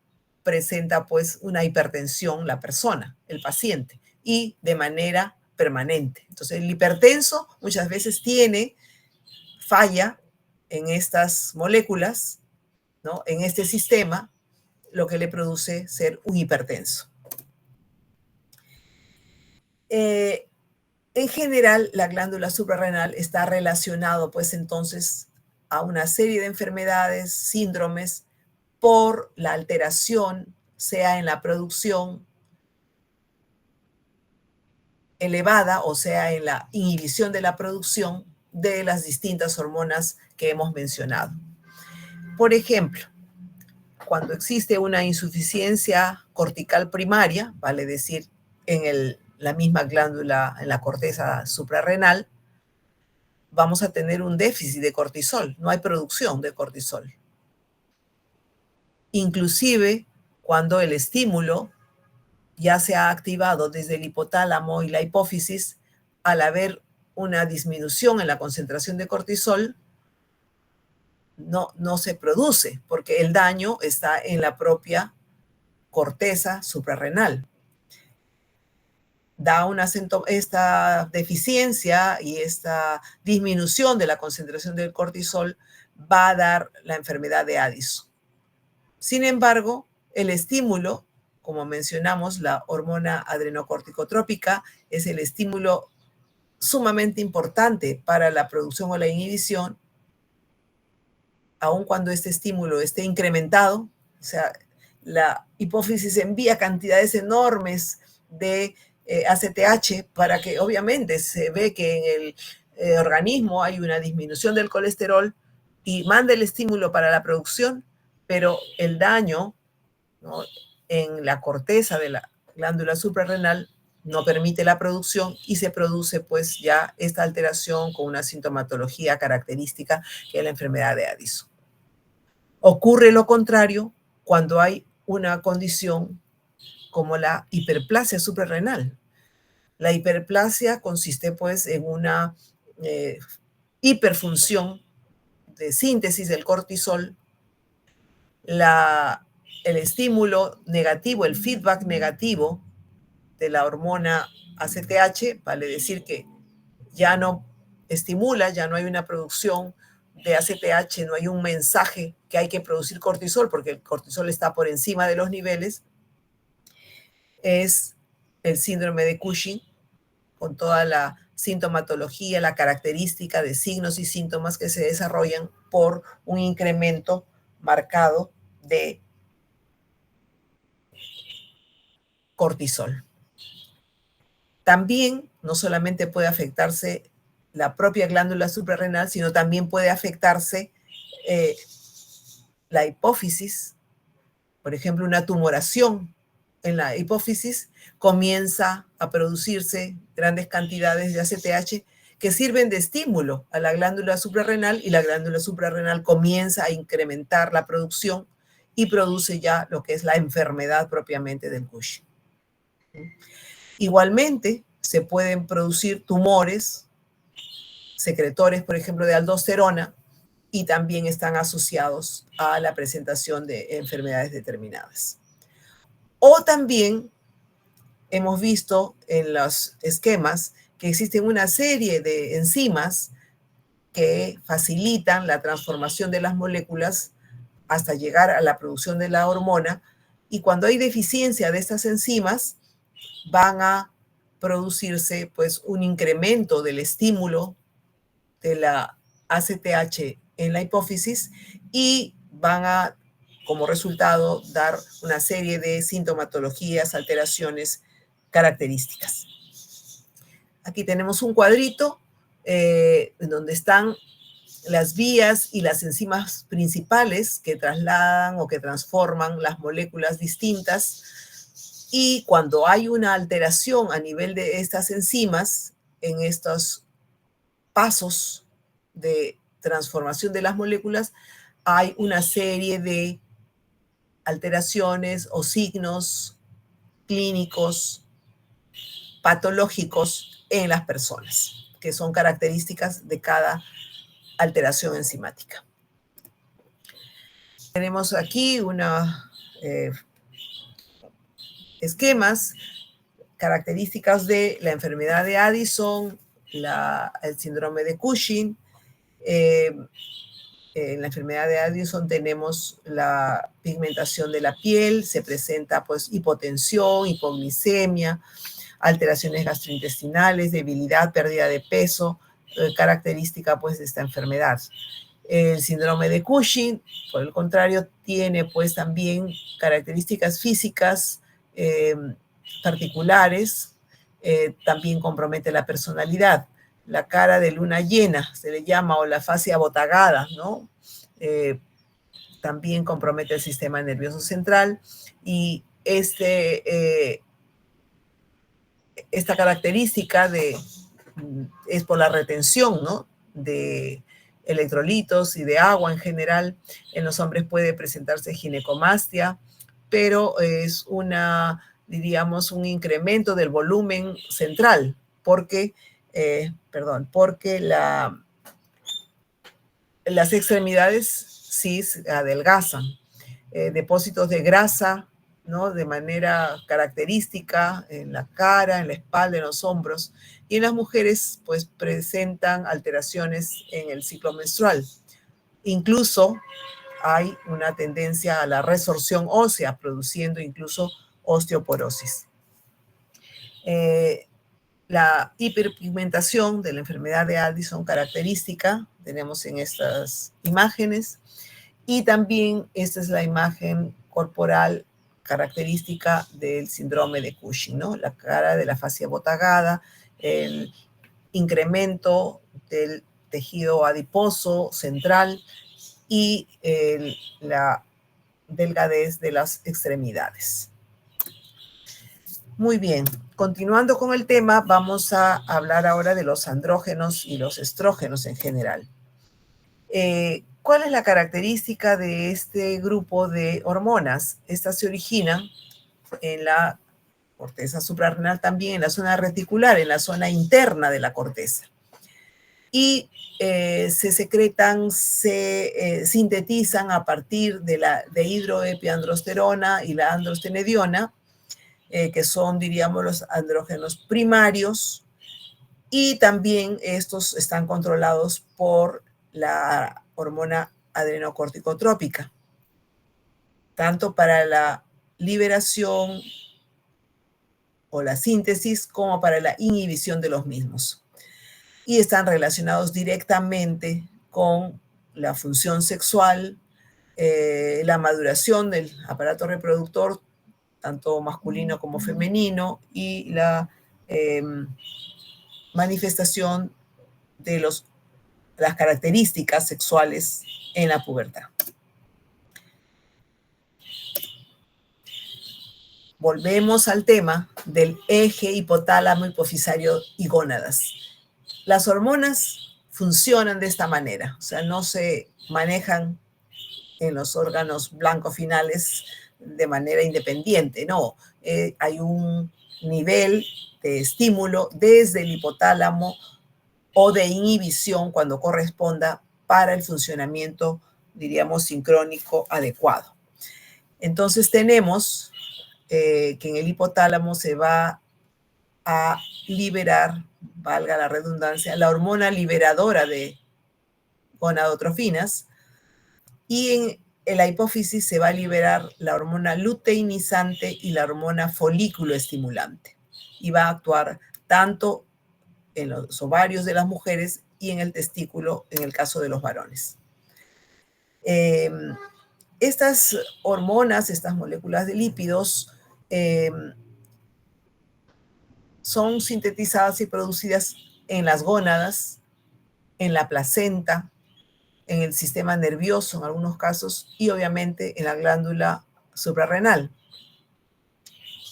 presenta pues una hipertensión la persona, el paciente, y de manera permanente. Entonces, el hipertenso muchas veces tiene falla en estas moléculas, ¿no? En este sistema, lo que le produce ser un hipertenso. En general, la glándula suprarrenal está relacionado, pues entonces, a una serie de enfermedades, síndromes, por la alteración, sea en la producción elevada, o sea, en la inhibición de la producción de las distintas hormonas que hemos mencionado. Por ejemplo, cuando existe una insuficiencia cortical primaria, vale decir, en la misma glándula, en la corteza suprarrenal, vamos a tener un déficit de cortisol, no hay producción de cortisol. Inclusive cuando el estímulo ya se ha activado desde el hipotálamo y la hipófisis, al haber una disminución en la concentración de cortisol, no se produce, porque el daño está en la propia corteza suprarrenal. Esta deficiencia y esta disminución de la concentración del cortisol va a dar la enfermedad de Addison. Sin embargo, el estímulo, como mencionamos, la hormona adrenocorticotrópica es el estímulo sumamente importante para la producción o la inhibición, aun cuando este estímulo esté incrementado, o sea, la hipófisis envía cantidades enormes de ACTH para que obviamente se ve que en el organismo hay una disminución del colesterol y manda el estímulo para la producción, pero el daño, ¿no?, en la corteza de la glándula suprarrenal no permite la producción y se produce pues ya esta alteración con una sintomatología característica que es la enfermedad de Addison. Ocurre lo contrario cuando hay una condición como la hiperplasia suprarrenal. La hiperplasia consiste pues en una hiperfunción de síntesis del cortisol. El estímulo negativo, el feedback negativo de la hormona ACTH, vale decir que ya no estimula, ya no hay una producción de ACTH, no hay un mensaje que hay que producir cortisol, porque el cortisol está por encima de los niveles, es el síndrome de Cushing, con toda la sintomatología, la característica de signos y síntomas que se desarrollan por un incremento marcado de cortisol. También no solamente puede afectarse la propia glándula suprarrenal, sino también puede afectarse la hipófisis, por ejemplo, una tumoración en la hipófisis, comienza a producirse grandes cantidades de ACTH que sirven de estímulo a la glándula suprarrenal, y la glándula suprarrenal comienza a incrementar la producción y produce ya lo que es la enfermedad propiamente del Cushing. Igualmente, se pueden producir tumores secretores, por ejemplo, de aldosterona, y también están asociados a la presentación de enfermedades determinadas. O también hemos visto en los esquemas que existen una serie de enzimas que facilitan la transformación de las moléculas hasta llegar a la producción de la hormona, y cuando hay deficiencia de estas enzimas van a producirse pues un incremento del estímulo de la ACTH en la hipófisis, y van a, como resultado, dar una serie de sintomatologías, alteraciones características. Aquí tenemos un cuadrito en donde están las vías y las enzimas principales que trasladan o que transforman las moléculas distintas, y cuando hay una alteración a nivel de estas enzimas en estos pasos de transformación de las moléculas, hay una serie de alteraciones o signos clínicos patológicos en las personas, que son características de cada alteración enzimática. Tenemos aquí esquemas, características de la enfermedad de Addison, el síndrome de Cushing. En la enfermedad de Addison tenemos la pigmentación de la piel, se presenta pues hipotensión, hipoglicemia, alteraciones gastrointestinales, debilidad, pérdida de peso, característica pues de esta enfermedad. El síndrome de Cushing, por el contrario, tiene pues también características físicas particulares, también compromete la personalidad. La cara de luna llena se le llama, o la fase abotagada, ¿no? También compromete el sistema nervioso central, y esta característica es por la retención, ¿no?, de electrolitos y de agua en general. En los hombres puede presentarse ginecomastia, pero es diríamos, un incremento del volumen central, porque las extremidades sí se adelgazan. Depósitos de grasa, ¿no?, de manera característica en la cara, en la espalda, en los hombros. Y en las mujeres, pues, presentan alteraciones en el ciclo menstrual. Incluso hay una tendencia a la resorción ósea, produciendo incluso osteoporosis. La hiperpigmentación de la enfermedad de Addison característica tenemos en estas imágenes, y también esta es la imagen corporal característica del síndrome de Cushing, ¿no? La cara de la fase abotagada, el incremento del tejido adiposo central y la delgadez de las extremidades. Muy bien, continuando con el tema, vamos a hablar ahora de los andrógenos y los estrógenos en general. ¿Cuál es la característica de este grupo de hormonas? Estas se originan en la corteza suprarrenal, también en la zona reticular, en la zona interna de la corteza. Y se secretan, se sintetizan a partir de hidroepiandrosterona y la androstenediona, que son, diríamos, los andrógenos primarios, y también estos están controlados por la hormona adrenocorticotrópica, tanto para la liberación o la síntesis como para la inhibición de los mismos. Y están relacionados directamente con la función sexual, la maduración del aparato reproductor, tanto masculino como femenino, y la manifestación de las características sexuales en la pubertad. volvemos al tema del eje hipotálamo, hipofisario y gónadas. Las hormonas funcionan de esta manera, o sea, no se manejan en los órganos blancos finales de manera independiente, no. Hay un nivel de estímulo desde el hipotálamo o de inhibición cuando corresponda para el funcionamiento, diríamos, sincrónico adecuado. Entonces tenemos que en el hipotálamo se va a liberar, valga la redundancia, la hormona liberadora de gonadotrofinas, y en la hipófisis se va a liberar la hormona luteinizante y la hormona folículo estimulante, y va a actuar tanto en los ovarios de las mujeres y en el testículo en el caso de los varones. Estas hormonas, estas moléculas de lípidos, son sintetizadas y producidas en las gónadas, en la placenta, en el sistema nervioso en algunos casos y obviamente en la glándula suprarrenal.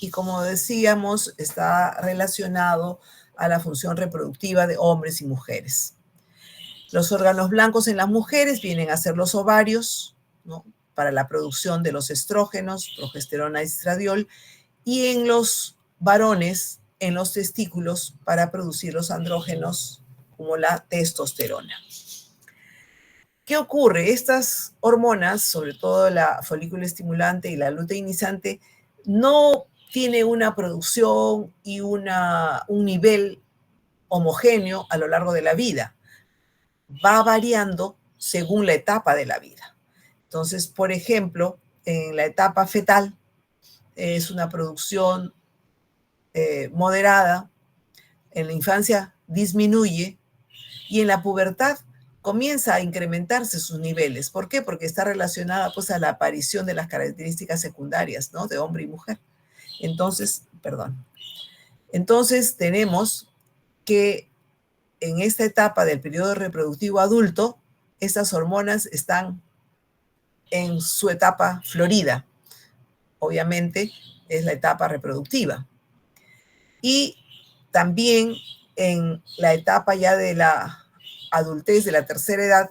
Y como decíamos, está relacionado a la función reproductiva de hombres y mujeres. Los órganos blancos en las mujeres vienen a ser los ovarios, ¿no?, para la producción de los estrógenos, progesterona y estradiol, y en los varones, en los testículos, para producir los andrógenos como la testosterona. ¿Qué ocurre? Estas hormonas, sobre todo la folículo estimulante y la luteinizante, no tiene una producción y un nivel homogéneo a lo largo de la vida. Va variando según la etapa de la vida. Entonces, por ejemplo, en la etapa fetal es una producción moderada, en la infancia disminuye y en la pubertad comienza a incrementarse sus niveles. ¿Por qué? Porque está relacionada pues a la aparición de las características secundarias, ¿no?, de hombre y mujer. Entonces tenemos que en esta etapa del periodo reproductivo adulto, estas hormonas están en su etapa florida. Obviamente es la etapa reproductiva. Y también en la etapa ya de la adultez, de la tercera edad,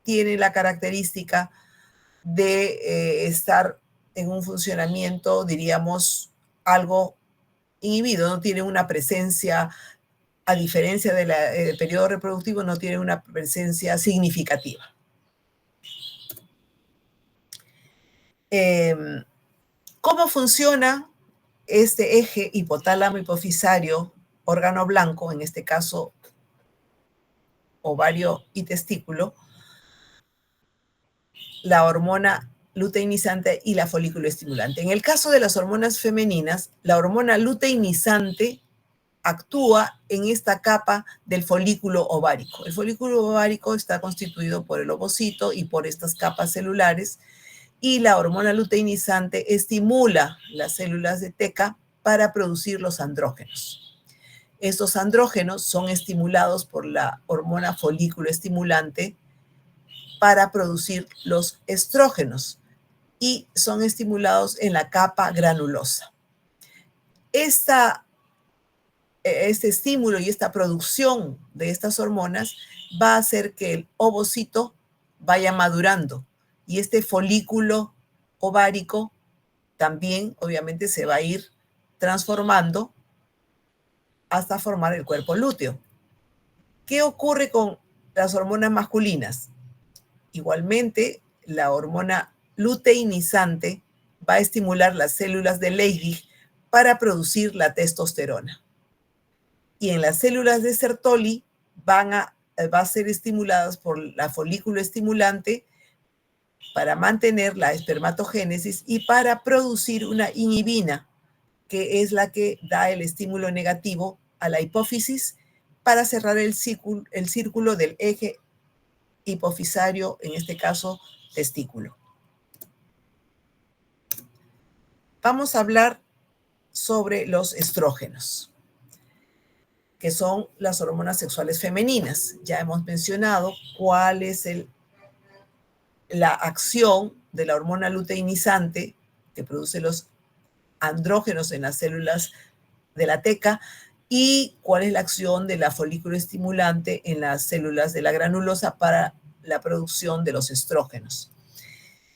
tiene la característica de estar en un funcionamiento, diríamos, algo inhibido, no tiene una presencia, a diferencia del periodo reproductivo, no tiene una presencia significativa. ¿Cómo funciona este eje hipotálamo hipofisario, órgano blanco, en este caso ovario y testículo? La hormona luteinizante y la folículo estimulante. En el caso de las hormonas femeninas, la hormona luteinizante actúa en esta capa del folículo ovárico. El folículo ovárico está constituido por el ovocito y por estas capas celulares, y la hormona luteinizante estimula las células de teca para producir los andrógenos. Estos andrógenos son estimulados por la hormona folículo estimulante para producir los estrógenos y son estimulados en la capa granulosa. Este estímulo y esta producción de estas hormonas va a hacer que el ovocito vaya madurando y este folículo ovárico también obviamente se va a ir transformando hasta formar el cuerpo lúteo. ¿Qué ocurre con las hormonas masculinas? Igualmente, la hormona luteinizante va a estimular las células de Leydig para producir la testosterona. Y en las células de Sertoli va a ser estimuladas por la folículo estimulante para mantener la espermatogénesis y para producir una inhibina, que es la que da el estímulo negativo a la hipófisis para cerrar el círculo del eje hipofisario, en este caso testículo. Vamos a hablar sobre los estrógenos, que son las hormonas sexuales femeninas. Ya hemos mencionado cuál es la acción de la hormona luteinizante que produce los andrógenos en las células de la teca y cuál es la acción de la folículo estimulante en las células de la granulosa para la producción de los estrógenos.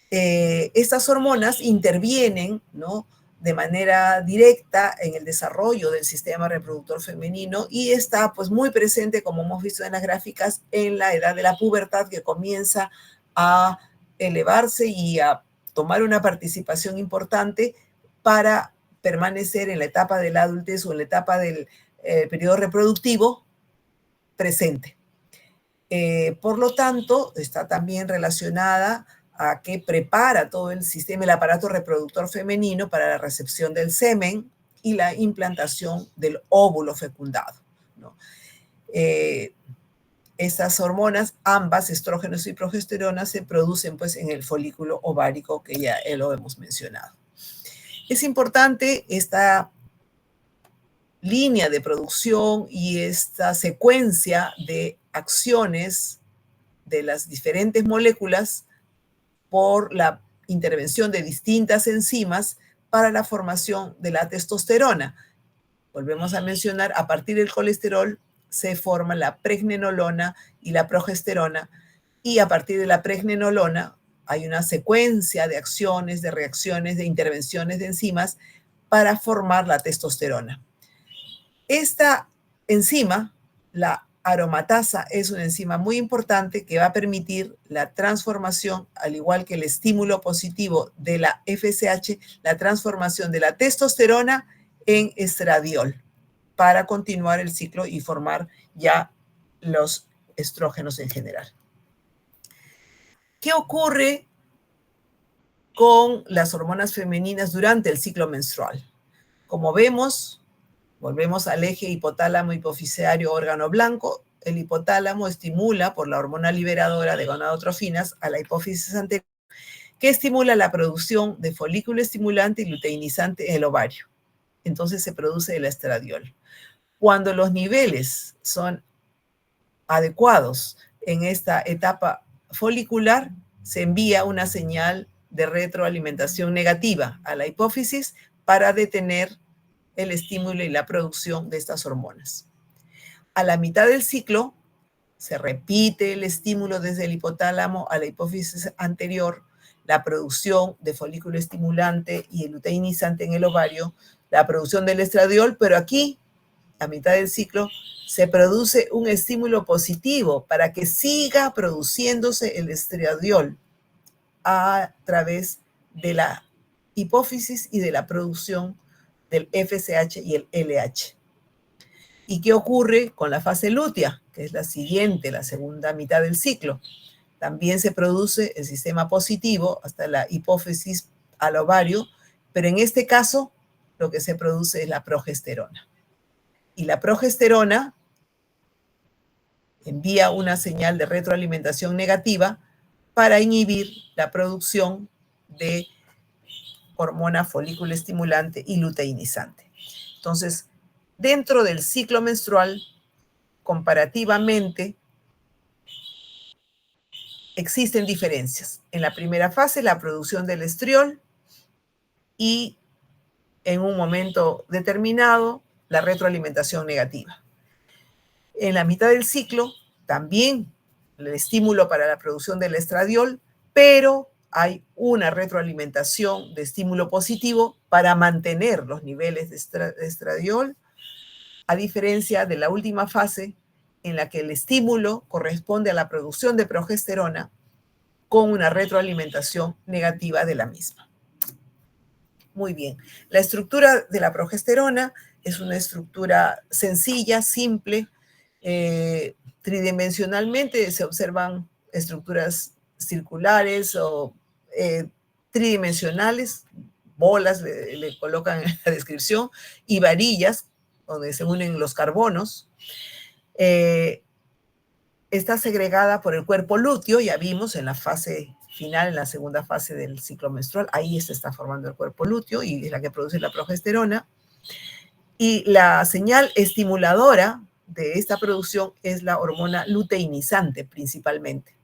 Estas hormonas intervienen, ¿no?, de manera directa en el desarrollo del sistema reproductor femenino y está pues muy presente, como hemos visto en las gráficas, en la edad de la pubertad, que comienza a elevarse y a tomar una participación importante para permanecer en la etapa de la adultez o en la etapa del periodo reproductivo presente. Por lo tanto, está también relacionada a que prepara todo el sistema, el aparato reproductor femenino para la recepción del semen y la implantación del óvulo fecundado, ¿no? Estas hormonas, ambas, estrógenos y progesterona, se producen pues en el folículo ovárico, que ya lo hemos mencionado. Es importante esta línea de producción y esta secuencia de acciones de las diferentes moléculas por la intervención de distintas enzimas para la formación de la testosterona. Volvemos a mencionar, a partir del colesterol se forma la pregnenolona y la progesterona, y a partir de la pregnenolona hay una secuencia de acciones, de reacciones, de intervenciones de enzimas para formar la testosterona. Esta enzima, la aromatasa, es una enzima muy importante que va a permitir la transformación, al igual que el estímulo positivo de la FSH, la transformación de la testosterona en estradiol para continuar el ciclo y formar ya los estrógenos en general. ¿Qué ocurre con las hormonas femeninas durante el ciclo menstrual? Como vemos, volvemos al eje hipotálamo hipofisario órgano blanco. El hipotálamo estimula por la hormona liberadora de gonadotrofinas a la hipófisis anterior, que estimula la producción de folículo estimulante y luteinizante en el ovario. Entonces se produce el estradiol. Cuando los niveles son adecuados en esta etapa folicular, se envía una señal de retroalimentación negativa a la hipófisis para detener el estímulo y la producción de estas hormonas. A la mitad del ciclo se repite el estímulo desde el hipotálamo a la hipófisis anterior, la producción de folículo estimulante y el luteinizante en el ovario, la producción del estradiol, pero aquí, a mitad del ciclo, se produce un estímulo positivo para que siga produciéndose el estradiol a través de la hipófisis y de la producción del FSH y el LH. ¿Y qué ocurre con la fase lútea, que es la siguiente, la segunda mitad del ciclo? También se produce el sistema positivo hasta la hipófisis al ovario, pero en este caso lo que se produce es la progesterona. Y la progesterona envía una señal de retroalimentación negativa para inhibir la producción de hormona folículo estimulante y luteinizante. Entonces, dentro del ciclo menstrual, comparativamente, existen diferencias. En la primera fase, la producción del estriol y en un momento determinado, la retroalimentación negativa. En la mitad del ciclo, también el estímulo para la producción del estradiol, pero hay una retroalimentación de estímulo positivo para mantener los niveles de estradiol, a diferencia de la última fase en la que el estímulo corresponde a la producción de progesterona con una retroalimentación negativa de la misma. Muy bien, la estructura de la progesterona es una estructura sencilla, simple. Tridimensionalmente se observan estructuras circulares o tridimensionales, bolas le colocan en la descripción, y varillas donde se unen los carbonos. Está segregada por el cuerpo lúteo, ya vimos en la fase final, en la segunda fase del ciclo menstrual, ahí se está formando el cuerpo lúteo y es la que produce la progesterona. Y la señal estimuladora de esta producción es la hormona luteinizante principalmente.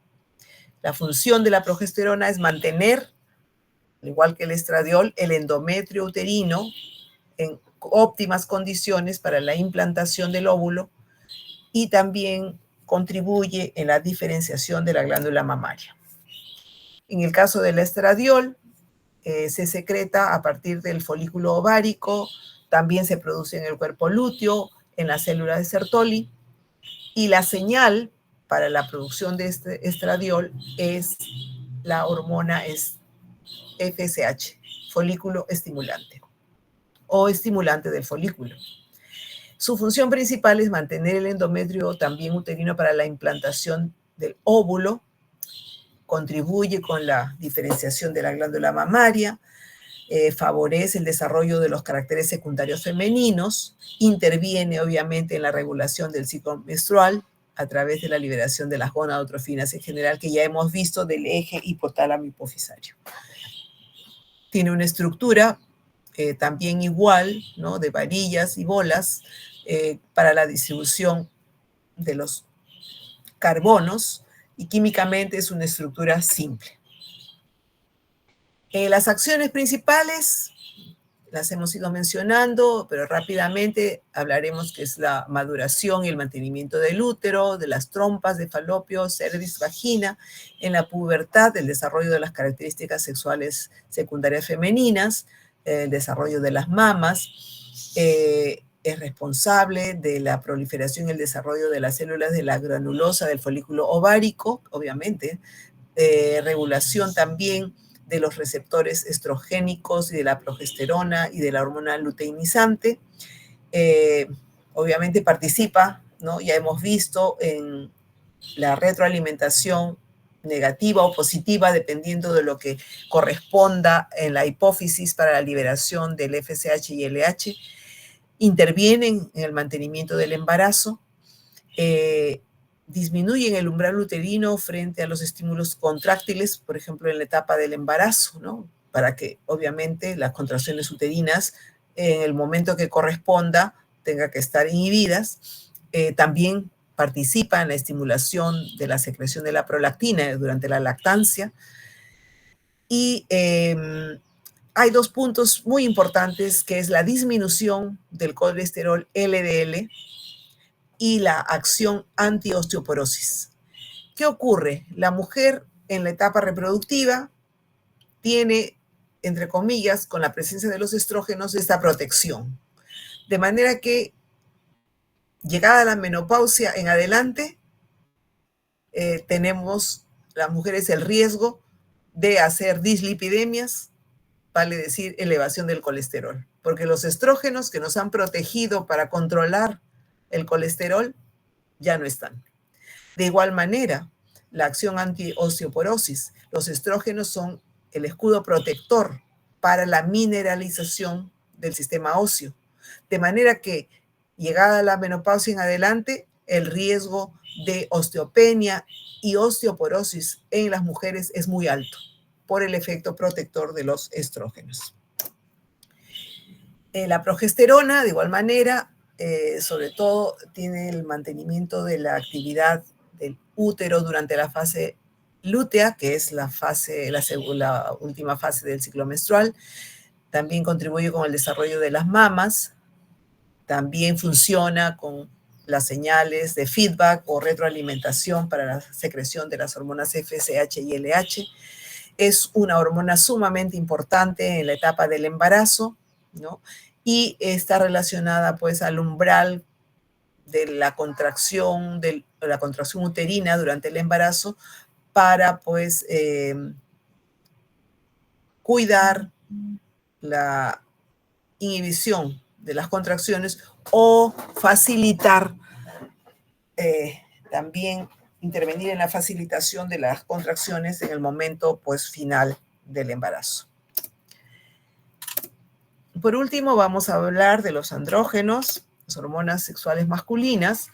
La función de la progesterona es mantener al igual que el estradiol, el endometrio uterino en óptimas condiciones para la implantación del óvulo y también contribuye en la diferenciación de la glándula mamaria. En el caso del estradiol, se secreta a partir del folículo ovárico, también se produce en el cuerpo lúteo, en las células de Sertoli, y la señal para la producción de este estradiol es la hormona FSH, folículo estimulante, o estimulante del folículo. Su función principal es mantener el endometrio también uterino para la implantación del óvulo, contribuye con la diferenciación de la glándula mamaria, favorece el desarrollo de los caracteres secundarios femeninos, interviene obviamente en la regulación del ciclo menstrual a través de la liberación de las gonadotrofinas en general, que ya hemos visto del eje hipotálamo hipofisario. Tiene una estructura también igual, ¿no?, de varillas y bolas para la distribución de los carbonos, y químicamente es una estructura simple. Las acciones principales las hemos ido mencionando, pero rápidamente hablaremos que es la maduración y el mantenimiento del útero, de las trompas de falopio, cervix, vagina, en la pubertad, el desarrollo de las características sexuales secundarias femeninas, el desarrollo de las mamas, es responsable de la proliferación y el desarrollo de las células de la granulosa del folículo ovárico, obviamente, regulación también de los receptores estrogénicos y de la progesterona y de la hormona luteinizante. Obviamente participa, ¿no?, ya hemos visto, en la retroalimentación negativa o positiva, dependiendo de lo que corresponda en la hipófisis para la liberación del FSH y LH. Intervienen en el mantenimiento del embarazo, disminuyen el umbral uterino frente a los estímulos contráctiles, por ejemplo, en la etapa del embarazo, ¿no?, para que obviamente las contracciones uterinas en el momento que corresponda tengan que estar inhibidas. También participa en la estimulación de la secreción de la prolactina durante la lactancia. Y hay dos puntos muy importantes, que es la disminución del colesterol LDL y la acción antiosteoporosis. ¿Qué ocurre? La mujer en la etapa reproductiva tiene, entre comillas, con la presencia de los estrógenos, esta protección. De manera que, llegada la menopausia en adelante, tenemos las mujeres el riesgo de hacer dislipidemias, vale decir, elevación del colesterol, porque los estrógenos que nos han protegido para controlar el colesterol ya no están. De igual manera, la acción antiosteoporosis, los estrógenos son el escudo protector para la mineralización del sistema óseo, de manera que, llegada la menopausia en adelante, el riesgo de osteopenia y osteoporosis en las mujeres es muy alto por el efecto protector de los estrógenos. La progesterona, de igual manera, sobre todo tiene el mantenimiento de la actividad del útero durante la fase lútea, que es la última fase del ciclo menstrual. También contribuye con el desarrollo de las mamas. También funciona con las señales de feedback o retroalimentación para la secreción de las hormonas FSH y LH. Es una hormona sumamente importante en la etapa del embarazo, ¿no?, y está relacionada pues al umbral de la contracción uterina durante el embarazo, para pues cuidar la inhibición de las contracciones o facilitar también intervenir en la facilitación de las contracciones en el momento pues final del embarazo. Por último, vamos a hablar de los andrógenos, las hormonas sexuales masculinas,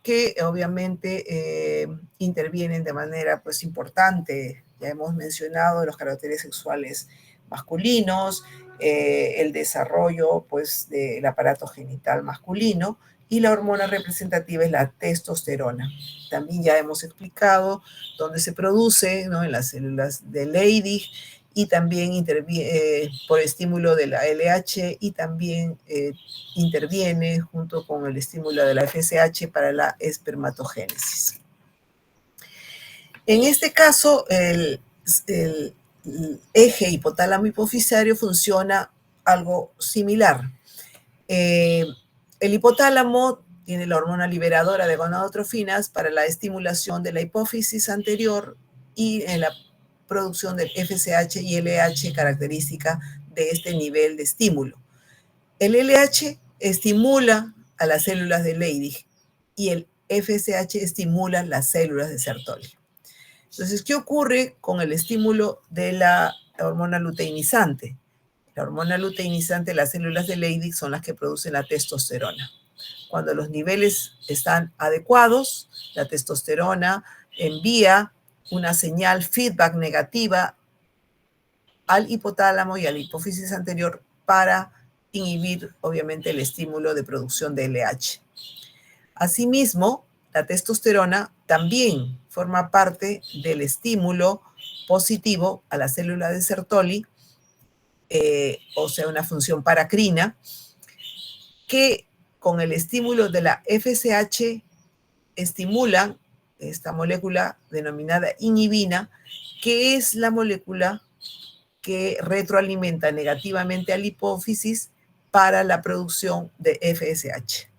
que obviamente intervienen de manera pues importante. Ya hemos mencionado los caracteres sexuales masculinos, el desarrollo pues del aparato genital masculino, y la hormona representativa es la testosterona. También ya hemos explicado dónde se produce, ¿no?, en las células de Leydig, y también interviene por estímulo de la LH y también interviene junto con el estímulo de la FSH para la espermatogénesis. En este caso, el eje hipotálamo-hipofisario funciona algo similar. El hipotálamo tiene la hormona liberadora de gonadotrofinas para la estimulación de la hipófisis anterior y en la producción del FSH y LH característica de este nivel de estímulo. El LH estimula a las células de Leydig y el FSH estimula las células de Sertoli. Entonces, ¿qué ocurre con el estímulo de la hormona luteinizante? La hormona luteinizante, las células de Leydig son las que producen la testosterona. Cuando los niveles están adecuados, la testosterona envía una señal feedback negativa al hipotálamo y a la hipófisis anterior para inhibir, obviamente, el estímulo de producción de LH. Asimismo, la testosterona también forma parte del estímulo positivo a la célula de Sertoli, o sea, una función paracrina, que con el estímulo de la FSH estimulan esta molécula denominada inhibina, que es la molécula que retroalimenta negativamente a la hipófisis para la producción de FSH.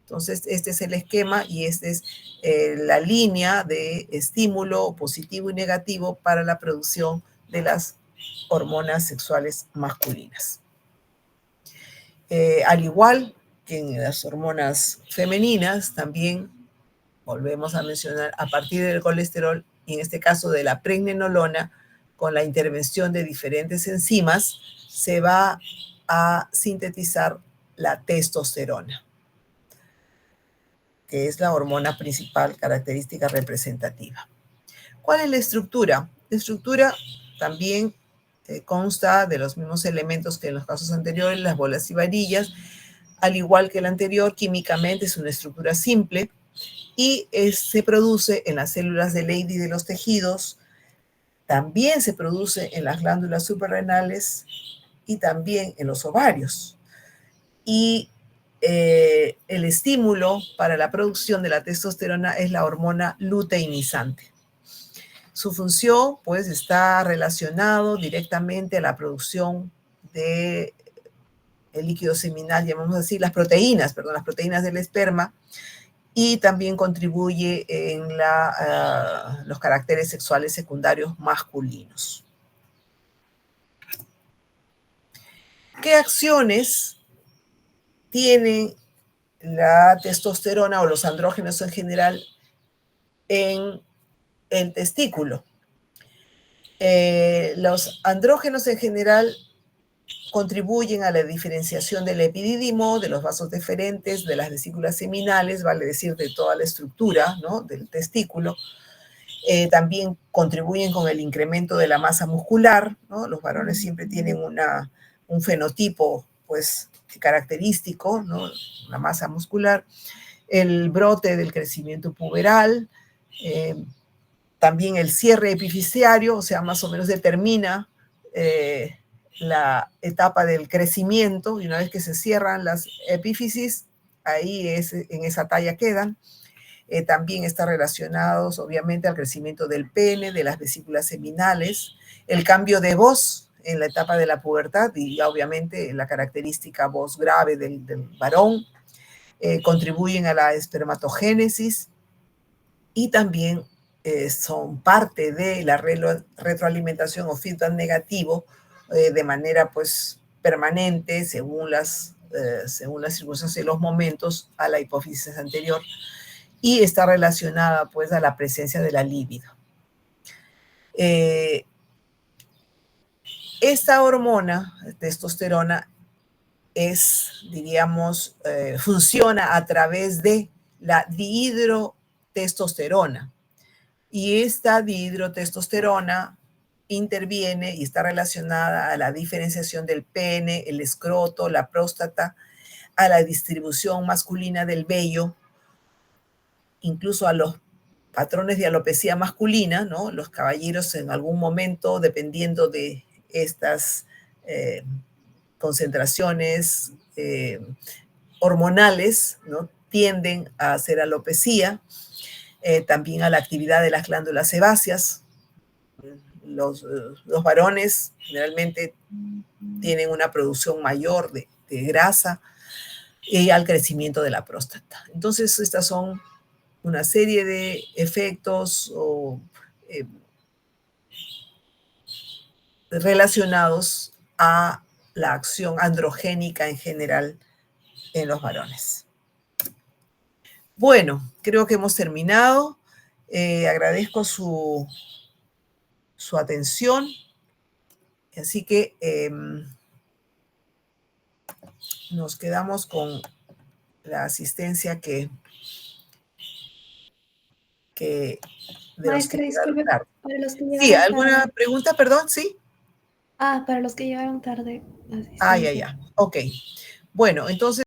Entonces, este es el esquema y esta es la línea de estímulo positivo y negativo para la producción de las hormonas sexuales masculinas. Al igual que en las hormonas femeninas, también volvemos a mencionar a partir del colesterol, y en este caso de la pregnenolona, con la intervención de diferentes enzimas, se va a sintetizar la testosterona, que es la hormona principal característica representativa. ¿Cuál es la estructura? La estructura también consta de los mismos elementos que en los casos anteriores, las bolas y varillas. Al igual que el anterior, químicamente es una estructura simple y se produce en las células de Leydig de los tejidos, también se produce en las glándulas suprarrenales y también en los ovarios. Y el estímulo para la producción de la testosterona es la hormona luteinizante. Su función, pues, está relacionado directamente a la producción de el líquido seminal, llamamos así, las proteínas del esperma, y también contribuye en los caracteres sexuales secundarios masculinos. ¿Qué acciones tienen la testosterona o los andrógenos en general en el testículo? Los andrógenos en general contribuyen a la diferenciación del epidídimo, de los vasos deferentes, de las vesículas seminales, vale decir, de toda la estructura, ¿no?, del testículo. También contribuyen con el incremento de la masa muscular, ¿no? Los varones siempre tienen un fenotipo, pues, característico, ¿no?, una masa muscular. El brote del crecimiento puberal, también el cierre epifisiario, o sea, más o menos determina la etapa del crecimiento, y una vez que se cierran las epífisis, ahí en esa talla quedan. También está relacionados, obviamente, al crecimiento del pene, de las vesículas seminales, el cambio de voz en la etapa de la pubertad y obviamente la característica voz grave del varón, contribuyen a la espermatogénesis y también son parte de la retroalimentación o feedback negativo de manera, pues, permanente según las circunstancias y los momentos a la hipófisis anterior, y está relacionada, pues, a la presencia de la libido. Esta hormona, testosterona, diríamos, funciona a través de la dihidrotestosterona. Y esta dihidrotestosterona interviene y está relacionada a la diferenciación del pene, el escroto, la próstata, a la distribución masculina del vello, incluso a los patrones de alopecia masculina, ¿no? Los caballeros en algún momento, dependiendo de estas concentraciones hormonales, ¿no? Tienden a hacer alopecia, también a la actividad de las glándulas sebáceas. Los varones generalmente tienen una producción mayor de grasa y al crecimiento de la próstata. Entonces, estas son una serie de efectos relacionados a la acción androgénica en general en los varones. Bueno, creo que hemos terminado. Agradezco su atención. Así que nos quedamos con la asistencia de los que Maestra, llegaron disculpe, tarde. para los que Sí, llegaron ¿alguna tarde. pregunta? Perdón, sí. Para los que llegaron tarde, Ah, ya, asistencia. ya. Ok. Bueno, entonces